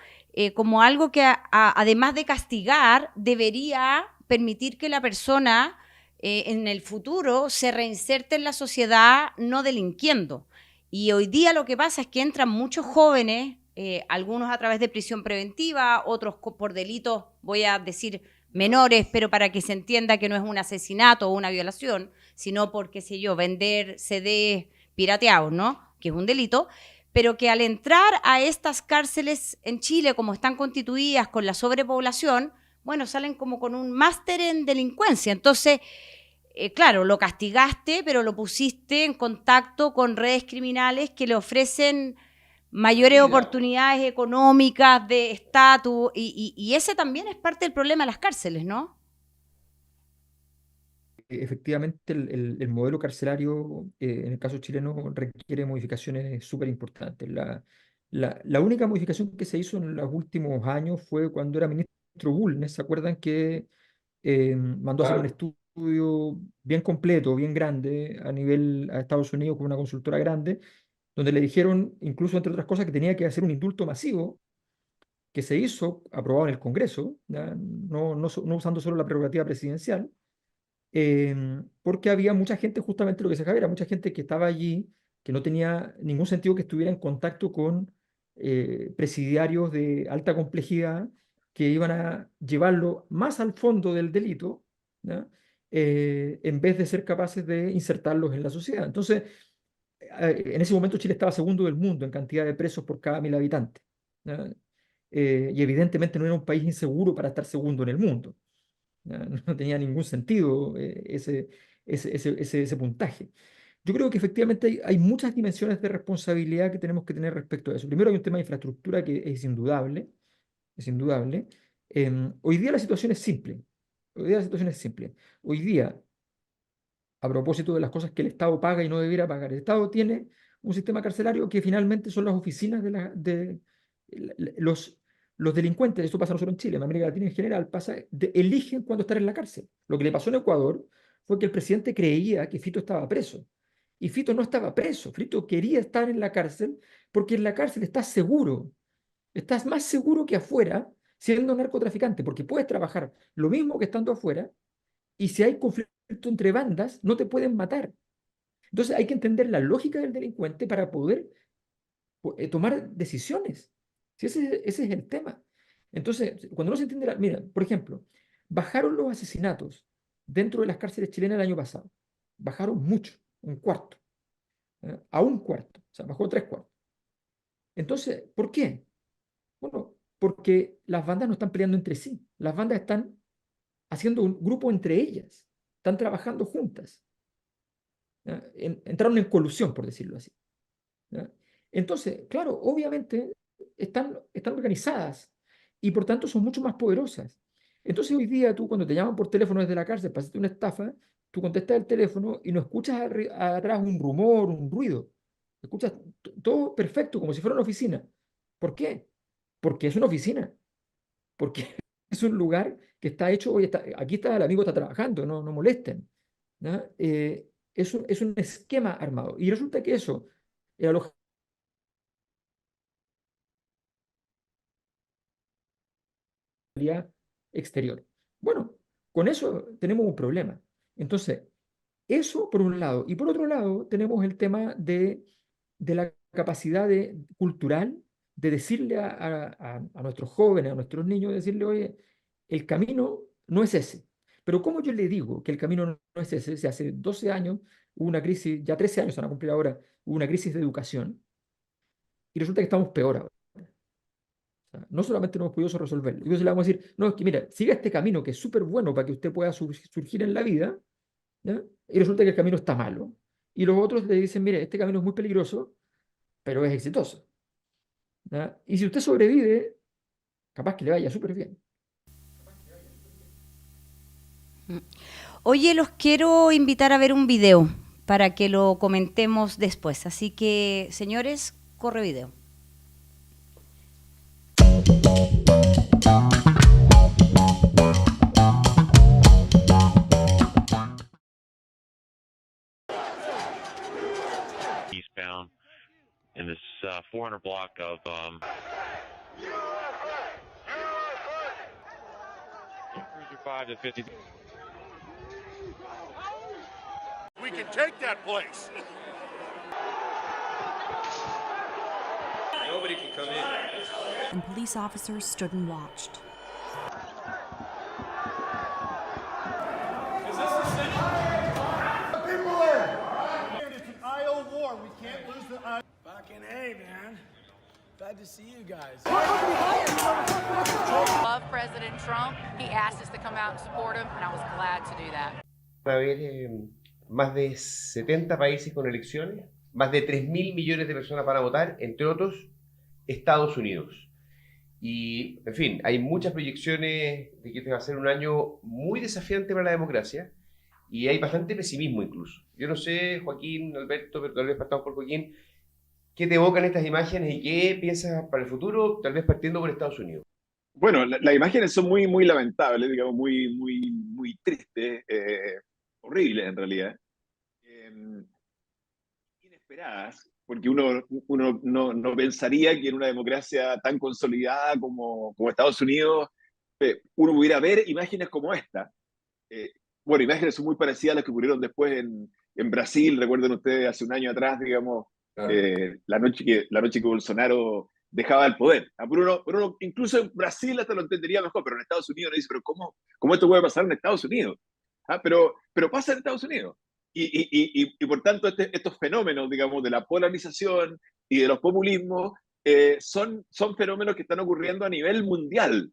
como algo que además de castigar, debería permitir que la persona en el futuro se reinserte en la sociedad no delinquiendo. Y hoy día lo que pasa es que entran muchos jóvenes, algunos a través de prisión preventiva, otros por delitos, voy a decir, menores, pero para que se entienda que no es un asesinato o una violación, sino por, qué sé yo, vender CDs pirateados, ¿no? Que es un delito, pero que al entrar a estas cárceles en Chile, como están constituidas con la sobrepoblación, bueno, salen como con un máster en delincuencia. Entonces, claro, lo castigaste, pero lo pusiste en contacto con redes criminales que le ofrecen mayores oportunidades económicas, de estatus, y ese también es parte del problema de las cárceles, ¿no?
Efectivamente, el modelo carcelario, en el caso chileno, requiere modificaciones súper importantes. La única modificación que se hizo en los últimos años fue cuando era ministro Bulnes. ¿Se acuerdan que mandó a hacer un estudio bien completo, bien grande, a Estados Unidos con una consultora grande, donde le dijeron, incluso entre otras cosas, que tenía que hacer un indulto masivo, que se hizo, aprobado en el Congreso, ¿ya? No usando solo la prerrogativa presidencial, porque había mucha gente, justamente lo que se Javier, mucha gente que estaba allí, que no tenía ningún sentido que estuviera en contacto con presidiarios de alta complejidad que iban a llevarlo más al fondo del delito, ¿ya? En vez de ser capaces de insertarlos en la sociedad. Entonces, en ese momento Chile estaba segundo del mundo en cantidad de presos por cada 1000 habitantes, ¿ya? Y evidentemente no era un país inseguro para estar segundo en el mundo. ¿Ya? No tenía ningún sentido ese puntaje. Yo creo que efectivamente hay muchas dimensiones de responsabilidad que tenemos que tener respecto a eso. Primero hay un tema de infraestructura que es indudable, es indudable. Hoy día la situación es simple. Hoy día la situación es simple. Hoy día, a propósito de las cosas que el Estado paga y no debiera pagar, el Estado tiene un sistema carcelario que finalmente son las oficinas de los delincuentes. Esto pasa no solo en Chile, en América Latina en general, eligen cuándo estar en la cárcel. Lo que le pasó en Ecuador fue que el presidente creía que Fito estaba preso. Y Fito no estaba preso. Fito quería estar en la cárcel porque en la cárcel está seguro. Estás más seguro que afuera siendo narcotraficante, porque puedes trabajar lo mismo que estando afuera, y si hay conflicto entre bandas, no te pueden matar. Entonces hay que entender la lógica del delincuente para poder tomar decisiones. Si ese es el tema. Entonces, cuando no se entiende, mira, por ejemplo, bajaron los asesinatos dentro de las cárceles chilenas el año pasado. Bajaron mucho, un cuarto, a un cuarto, o sea, bajó 3/4. Entonces, ¿por qué? Bueno, porque las bandas no están peleando entre sí, las bandas están haciendo un grupo entre ellas, están trabajando juntas. ¿Ya? Entraron en colusión, por decirlo así. ¿Ya? Entonces, claro, obviamente están organizadas y por tanto son mucho más poderosas. Entonces hoy día tú cuando te llaman por teléfono desde la cárcel para hacerte una estafa, tú contestas el teléfono y no escuchas atrás un rumor, un ruido. Escuchas todo perfecto, como si fuera una oficina. ¿Por qué? Porque es una oficina, porque es un lugar que está hecho, oye, aquí está el amigo, está trabajando, no molesten. ¿Ya? Es un esquema armado. Y resulta que eso, el exterior. Bueno, con eso tenemos un problema. Entonces, eso por un lado. Y por otro lado, tenemos el tema de la capacidad cultural de decirle a nuestros jóvenes, a nuestros niños, decirle, oye, el camino no es ese. Pero ¿cómo yo le digo que el camino no es ese? Si hace 12 años hubo una crisis, ya 13 años se van a cumplir ahora, hubo una crisis de educación y resulta que estamos peor ahora. O sea, no solamente no hemos podido resolverlo, entonces le vamos a decir, no, es que mira, siga este camino que es súper bueno para que usted pueda surgir en la vida, ¿ya? Y resulta que el camino está malo. Y los otros le dicen, mire, este camino es muy peligroso, pero es exitoso. ¿Ya? Y si usted sobrevive, capaz que le vaya súper bien.
Oye, los quiero invitar a ver un video para que lo comentemos después. Así que, señores, corre video.
Eastbound in this 400 block of Cruiser 5 to 50.
We can take that place.
Nobody can come in.
And police officers stood and watched.
Is this the city? People there. It's an IO war. We can't lose the IO.
Fucking A, man. Glad to see you guys.
Love President Trump. He asked us to come out and support him, and I was glad to do that.
Va a haber más de 70 países con elecciones, más de 3.000 millones de personas van a votar, entre otros, Estados Unidos. Y, en fin, hay muchas proyecciones de que este va a ser un año muy desafiante para la democracia y hay bastante pesimismo incluso. Yo no sé, Joaquín, Alberto, pero tal vez partamos por Joaquín, ¿qué te evocan estas imágenes y qué piensas para el futuro, tal vez partiendo por Estados Unidos?
Bueno, las imágenes son muy, muy lamentables, digamos, muy tristes, horribles en realidad. Inesperadas, porque uno no pensaría que en una democracia tan consolidada como Estados Unidos uno pudiera ver imágenes como esta. Bueno, imágenes son muy parecidas a las que ocurrieron después en Brasil, recuerden ustedes hace un año atrás, digamos, la noche que Bolsonaro dejaba el poder. Pero uno, incluso en Brasil hasta lo entendería mejor, pero en Estados Unidos uno dice, pero ¿cómo esto puede pasar en Estados Unidos? Pero pasa en Estados Unidos. Y por tanto, estos fenómenos, digamos, de la polarización y de los populismos son fenómenos que están ocurriendo a nivel mundial.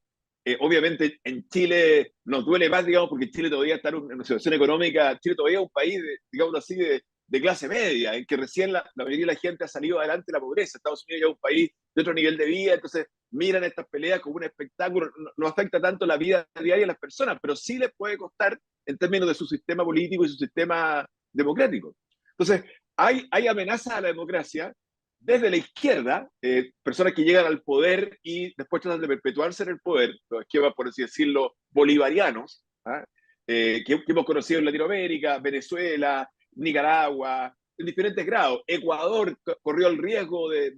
Obviamente en Chile nos duele más, digamos, porque Chile todavía está en una situación económica, Chile todavía es un país, digamos así, de clase media, en que recién la mayoría de la gente ha salido adelante de la pobreza. Estados Unidos ya es un país de otro nivel de vida, entonces miran estas peleas como un espectáculo, no afecta tanto la vida diaria de las personas, pero sí les puede costar en términos de su sistema político y su sistema democrático. Entonces, hay amenazas a la democracia desde la izquierda, personas que llegan al poder y después tratan de perpetuarse en el poder, los esquemas, por así decirlo, bolivarianos, que hemos conocido en Latinoamérica, Venezuela, Nicaragua, en diferentes grados. Ecuador corrió el riesgo de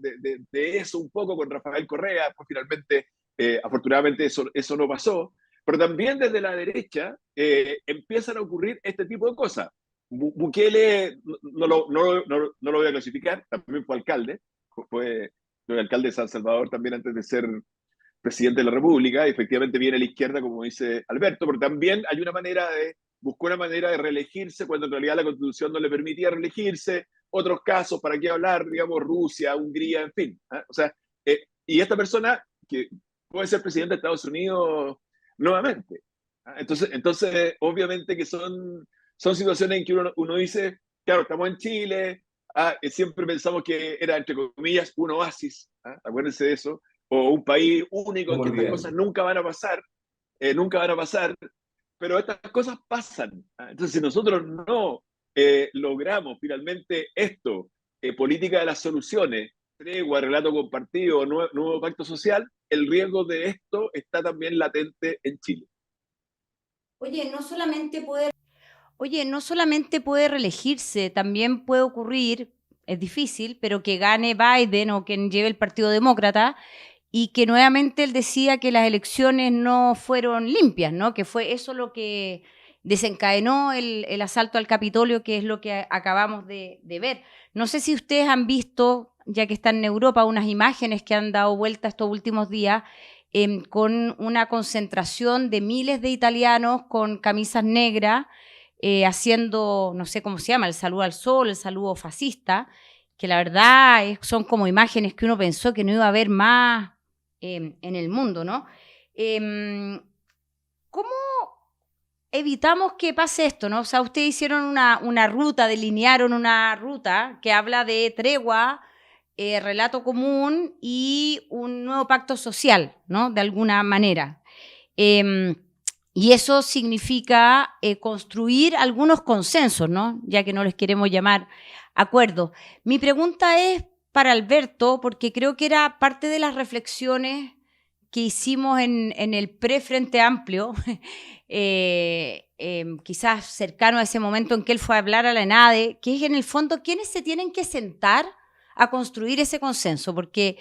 eso un poco con Rafael Correa, pues finalmente, afortunadamente, eso no pasó. Pero también desde la derecha empiezan a ocurrir este tipo de cosas. Bukele, no lo voy a clasificar, también fue alcalde, fue alcalde de San Salvador también antes de ser presidente de la República, y efectivamente viene a la izquierda, como dice Alberto, pero también hay buscó una manera de reelegirse cuando en realidad la Constitución no le permitía reelegirse, otros casos, ¿para qué hablar? Digamos, Rusia, Hungría, en fin. ¿Eh? O sea, y esta persona que puede ser presidente de Estados Unidos nuevamente. ¿Eh? Entonces, obviamente que son situaciones en que uno dice, claro, estamos en Chile, siempre pensamos que era, entre comillas, un oasis, acuérdense de eso, o un país único en que estas cosas nunca van a pasar, pero estas cosas pasan. Entonces, si nosotros no logramos finalmente esto, política de las soluciones, tregua, relato compartido, nuevo pacto social, el riesgo de esto está también latente en Chile.
Oye, no solamente puede reelegirse, también puede ocurrir, es difícil, pero que gane Biden o quien lleve el Partido Demócrata y que nuevamente él decía que las elecciones no fueron limpias, ¿no? Que fue eso lo que desencadenó el asalto al Capitolio, que es lo que acabamos de ver. No sé si ustedes han visto, ya que están en Europa, unas imágenes que han dado vuelta estos últimos días, con una concentración de miles de italianos con camisas negras, haciendo, no sé cómo se llama, el saludo al sol, el saludo fascista, que la verdad son como imágenes que uno pensó que no iba a haber más en el mundo, ¿no? ¿Cómo evitamos que pase esto, no? O sea, ustedes hicieron una ruta, delinearon una ruta que habla de tregua, relato común y un nuevo pacto social, ¿no? De alguna manera. Y eso significa construir algunos consensos, ¿no? Ya que no les queremos llamar acuerdos. Mi pregunta es para Alberto, porque creo que era parte de las reflexiones que hicimos en el pre-Frente Amplio, quizás cercano a ese momento en que él fue a hablar a la ENADE, que es en el fondo quiénes se tienen que sentar a construir ese consenso, porque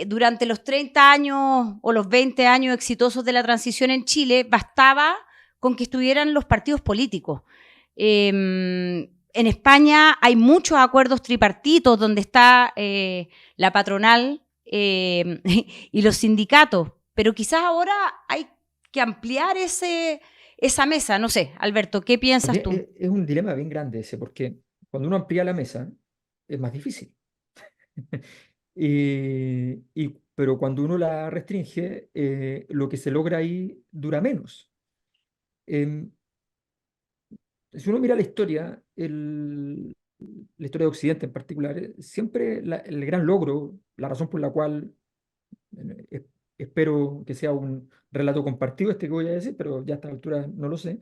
durante los 30 años o los 20 años exitosos de la transición en Chile, bastaba con que estuvieran los partidos políticos. En España hay muchos acuerdos tripartitos donde está la patronal y los sindicatos, pero quizás ahora hay que ampliar esa mesa. No sé, Alberto, ¿qué piensas tú?
Es un dilema bien grande ese, porque cuando uno amplía la mesa es más difícil. Pero cuando uno la restringe, lo que se logra ahí dura menos. Em, si uno mira la historia de Occidente en particular, siempre el gran logro, la razón por la cual espero que sea un relato compartido este que voy a decir, pero ya a esta altura no lo sé,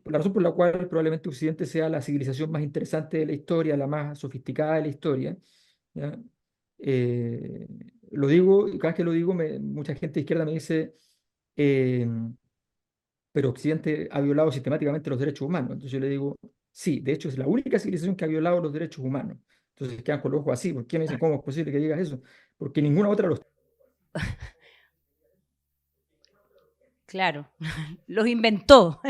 la razón por la cual probablemente Occidente sea la civilización más interesante de la historia, la más sofisticada de la historia, ¿ya? Eh, lo digo, y cada vez que lo digo, mucha gente de izquierda me dice, eh, pero Occidente ha violado sistemáticamente los derechos humanos. Entonces yo le digo, sí, de hecho es la única civilización que ha violado los derechos humanos. Entonces quedan con los ojos así. ¿Por qué me dicen cómo es posible que digas eso? Porque ninguna otra los...
Claro, los inventó.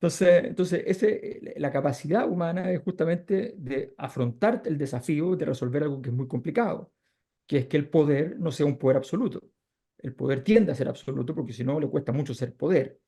Entonces la capacidad humana es justamente de afrontar el desafío de resolver algo que es muy complicado, que es que el poder no sea un poder absoluto. El poder tiende a ser absoluto porque si no le cuesta mucho ser poder.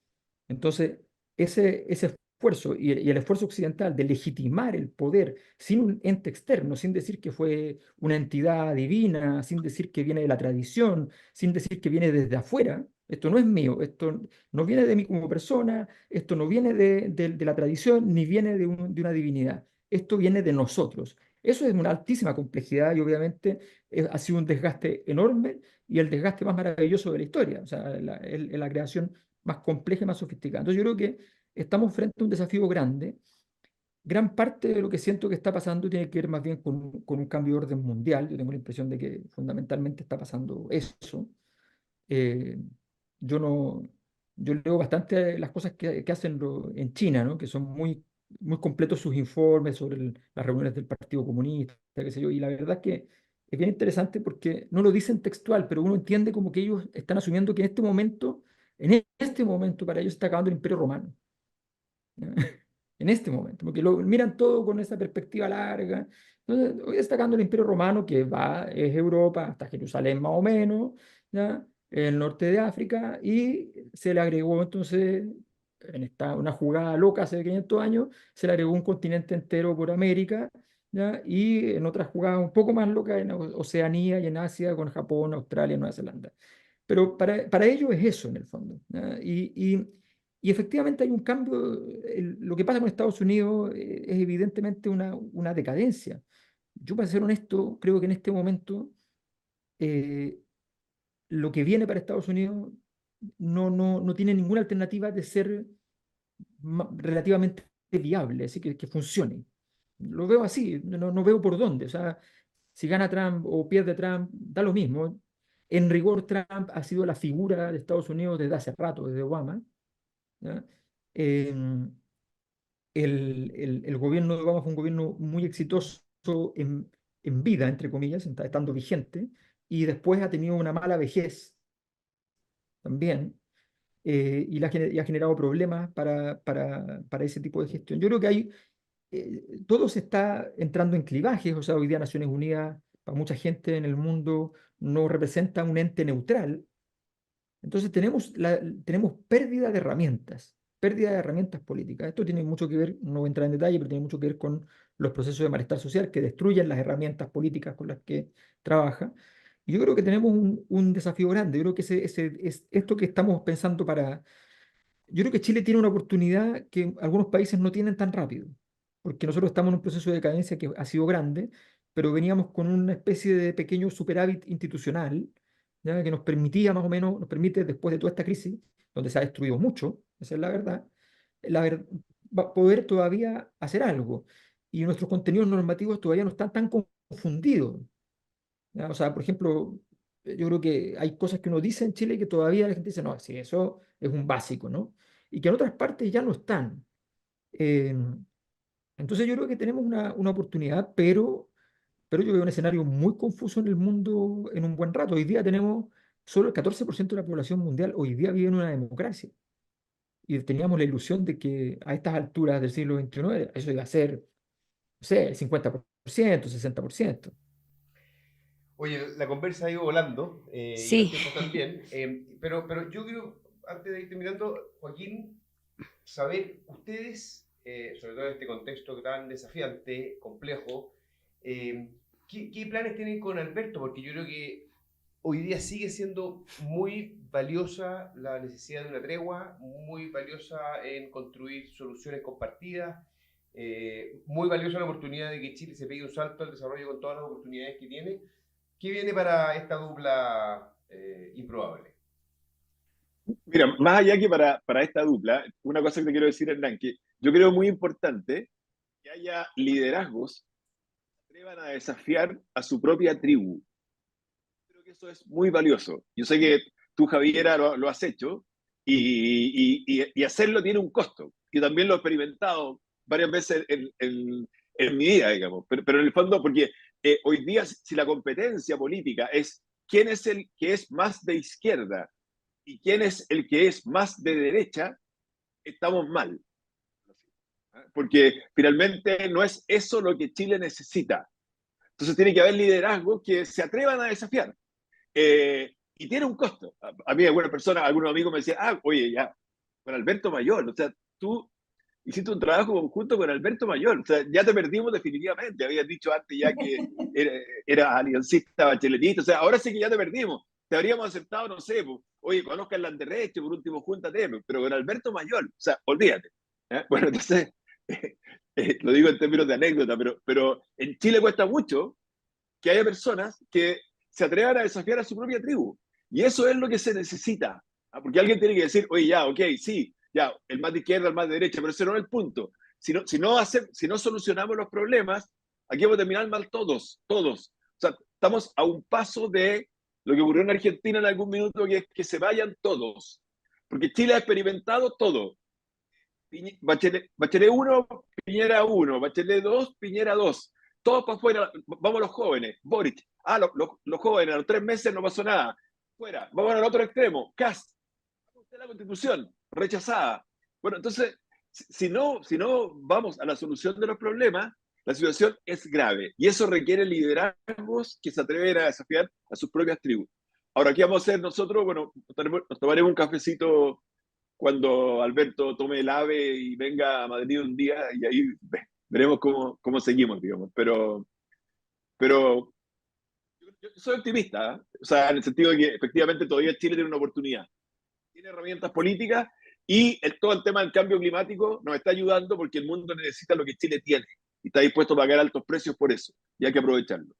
Entonces, ese esfuerzo y el esfuerzo occidental de legitimar el poder sin un ente externo, sin decir que fue una entidad divina, sin decir que viene de la tradición, sin decir que viene desde afuera, esto no es mío, esto no viene de mí como persona, esto no viene de la tradición, ni viene de una divinidad, esto viene de nosotros. Eso es una altísima complejidad y obviamente ha sido un desgaste enorme y el desgaste más maravilloso de la historia, o sea, la creación más compleja y más sofisticada. Entonces yo creo que estamos frente a un desafío grande. Gran parte de lo que siento que está pasando tiene que ver más bien con un cambio de orden mundial. Yo tengo la impresión de que fundamentalmente está pasando eso. Eh, yo no, yo leo bastante las cosas que hacen en China, ¿no? Que son muy muy completos sus informes sobre las reuniones del Partido Comunista, qué sé yo, y la verdad es que es bien interesante porque no lo dicen textual, pero uno entiende como que ellos están asumiendo que en este momento para ellos está acabando el Imperio Romano. ¿Ya? En este momento, porque lo miran todo con esa perspectiva larga. Entonces, hoy está acabando el Imperio Romano, es Europa hasta Jerusalén más o menos, ¿ya? El norte de África, y se le agregó entonces, una jugada loca hace 500 años, se le agregó un continente entero por América, ¿ya? Y en otras jugadas un poco más locas en Oceanía y en Asia con Japón, Australia, Nueva Zelanda. Pero para ellos es eso en el fondo, ¿ya? Y efectivamente hay un cambio. Lo que pasa con Estados Unidos es evidentemente una decadencia. Yo, para ser honesto, creo que en este momento eh, lo que viene para Estados Unidos no tiene ninguna alternativa de ser relativamente viable, así que funcione. Lo veo así, no veo por dónde. O sea, si gana Trump o pierde Trump, da lo mismo. En rigor, Trump ha sido la figura de Estados Unidos desde hace rato, desde Obama, ¿ya? Em, el gobierno de Obama fue un gobierno muy exitoso en vida, entre comillas, estando vigente, y después ha tenido una mala vejez también, y ha generado problemas para ese tipo de gestión. Yo creo que todo se está entrando en clivajes. O sea, hoy día Naciones Unidas, para mucha gente en el mundo, no representa un ente neutral. Entonces tenemos pérdida de herramientas políticas. Esto tiene mucho que ver, no voy a entrar en detalle, pero tiene mucho que ver con los procesos de malestar social que destruyen las herramientas políticas con las que trabaja. Y yo creo que tenemos un desafío grande. Yo creo que es esto que estamos pensando yo creo que Chile tiene una oportunidad que algunos países no tienen tan rápido, porque nosotros estamos en un proceso de decadencia que ha sido grande, pero veníamos con una especie de pequeño superávit institucional, ¿ya? Que nos permite, después de toda esta crisis, donde se ha destruido mucho, esa es la ver- poder todavía hacer algo. Y nuestros contenidos normativos todavía no están tan confundidos, ¿ya? O sea, por ejemplo, yo creo que hay cosas que uno dice en Chile que todavía la gente dice, no, sí, eso es un básico, ¿no? Y que en otras partes ya no están. Eh, entonces yo creo que tenemos una oportunidad, pero yo veo un escenario muy confuso en el mundo en un buen rato. Hoy día tenemos solo el 14% de la población mundial, hoy día vive en una democracia. Y teníamos la ilusión de que a estas alturas del siglo XXI eso iba a ser, no sé, el 50%, 60%.
Oye, la conversa ha ido volando y los
Sí.
tiempos también, pero yo quiero, antes de ir terminando, Joaquín, saber ustedes, sobre todo en este contexto tan desafiante, complejo, ¿qué planes tienen con Alberto? Porque yo creo que hoy día sigue siendo muy valiosa la necesidad de una tregua, muy valiosa en construir soluciones compartidas, muy valiosa la oportunidad de que Chile se pegue un salto al desarrollo con todas las oportunidades que tiene. ¿Qué viene para esta dupla improbable?
Mira, más allá que para esta dupla, una cosa que te quiero decir, Hernán, que yo creo muy importante que haya liderazgos que atrevan a desafiar a su propia tribu. Creo que eso es muy valioso. Yo sé que tú, Javiera, lo has hecho y hacerlo tiene un costo. Yo también lo he experimentado varias veces en mi vida, digamos. Pero en el fondo, porque hoy día, si la competencia política es quién es el que es más de izquierda y quién es el que es más de derecha, estamos mal. Porque finalmente no es eso lo que Chile necesita. Entonces tiene que haber liderazgos que se atrevan a desafiar. Y tiene un costo. A mí algunos amigos me decían, oye, ya, con Alberto Mayor, o sea, tú hiciste un trabajo conjunto con Alberto Mayor, o sea, ya te perdimos definitivamente, habías dicho antes ya que era aliancista, bacheletista, o sea, ahora sí que ya te perdimos, te habríamos aceptado, no sé, pues, oye, conozca el Landerreche, por último, júntate, pero con Alberto Mayor, o sea, olvídate. Bueno, entonces, lo digo en términos de anécdota, pero en Chile cuesta mucho que haya personas que se atrevan a desafiar a su propia tribu. Y eso es lo que se necesita. Porque alguien tiene que decir, oye, ya, ok, sí, ya, el más de izquierda, el más de derecha, pero ese no es el punto. Si no solucionamos los problemas, aquí vamos a terminar mal todos. O sea, estamos a un paso de lo que ocurrió en Argentina en algún minuto, que es que se vayan todos. Porque Chile ha experimentado todo. Bachelet 1, Piñera 1, Bachelet 2, Piñera 2. Todos para afuera, vamos los jóvenes. Boric, los jóvenes, a los 3 meses no pasó nada. Fuera, vamos al otro extremo. Kast, la Constitución, rechazada. Bueno, entonces, si no vamos a la solución de los problemas, la situación es grave. Y eso requiere liderazgos que se atreven a desafiar a sus propias tribus. Ahora, ¿qué vamos a hacer nosotros? Bueno, nos tomaremos un cafecito cuando Alberto tome el AVE y venga a Madrid un día y ahí veremos cómo seguimos, digamos. Pero yo soy optimista, ¿eh? O sea, en el sentido de que efectivamente todavía Chile tiene una oportunidad. Tiene herramientas políticas y todo el tema del cambio climático nos está ayudando porque el mundo necesita lo que Chile tiene y está dispuesto a pagar altos precios por eso y hay que aprovecharlo.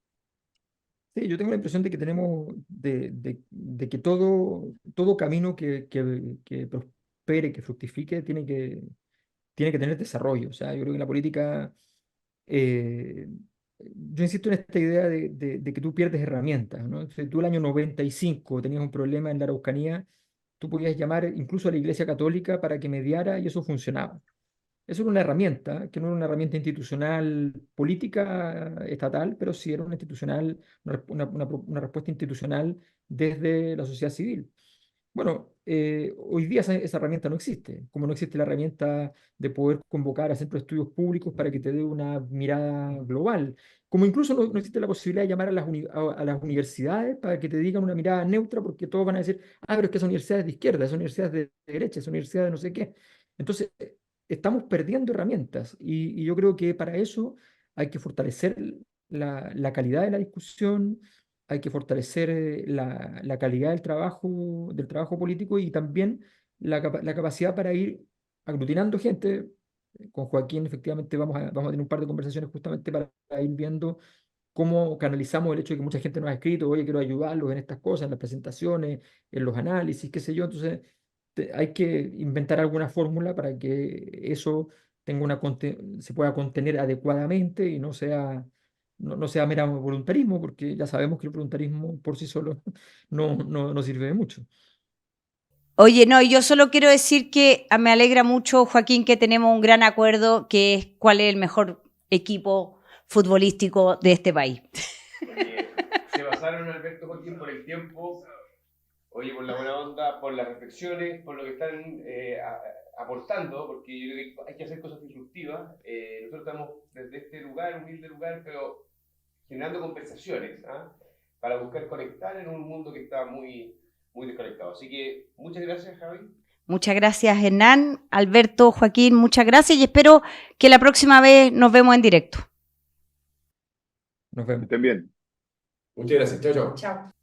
Sí, yo tengo la impresión de que tenemos, de que todo camino que prospere, que fructifique, tiene que tener desarrollo. O sea, yo creo que en la política, eh, yo insisto en esta idea de que tú pierdes herramientas, ¿no? Si tú el año 95 tenías un problema en la Araucanía, tú podías llamar incluso a la Iglesia Católica para que mediara y eso funcionaba. Eso era una herramienta, que no era una herramienta institucional política estatal, pero sí era una institucional, una respuesta institucional desde la sociedad civil. Bueno, hoy día esa herramienta no existe, como no existe la herramienta de poder convocar a centros de estudios públicos para que te dé una mirada global, como incluso no existe la posibilidad de llamar a las universidades para que te digan una mirada neutra, porque todos van a decir, ah, pero es que son universidades de izquierda, son universidades de derecha, son universidades de no sé qué. Entonces, estamos perdiendo herramientas y yo creo que para eso hay que fortalecer la calidad de la discusión, hay que fortalecer la calidad del trabajo político y también la capacidad para ir aglutinando gente. Con Joaquín efectivamente vamos a tener un par de conversaciones justamente para ir viendo cómo canalizamos el hecho de que mucha gente nos ha escrito, oye, quiero ayudarlos en estas cosas, en las presentaciones, en los análisis, qué sé yo. Entonces, hay que inventar alguna fórmula para que eso se pueda contener adecuadamente y no sea mero voluntarismo, porque ya sabemos que el voluntarismo por sí solo no sirve de mucho.
Oye, no, yo solo quiero decir que me alegra mucho, Joaquín, que tenemos un gran acuerdo, que es cuál es el mejor equipo futbolístico de este país.
Oye, se pasaron, Alberto, Joaquín, por el tiempo, oye, por la buena onda, por las reflexiones, por lo que están aportando, porque yo creo que hay que hacer cosas disruptivas. Nosotros estamos desde este lugar, humilde lugar, pero generando conversaciones, ¿ah? Para buscar conectar en un mundo que está muy, muy desconectado. Así que muchas gracias, Javi.
Muchas gracias, Hernán, Alberto, Joaquín, muchas gracias y espero que la próxima vez nos vemos en directo.
Nos vemos.
Estén bien.
Muchas gracias. Chao, chao.
Chao.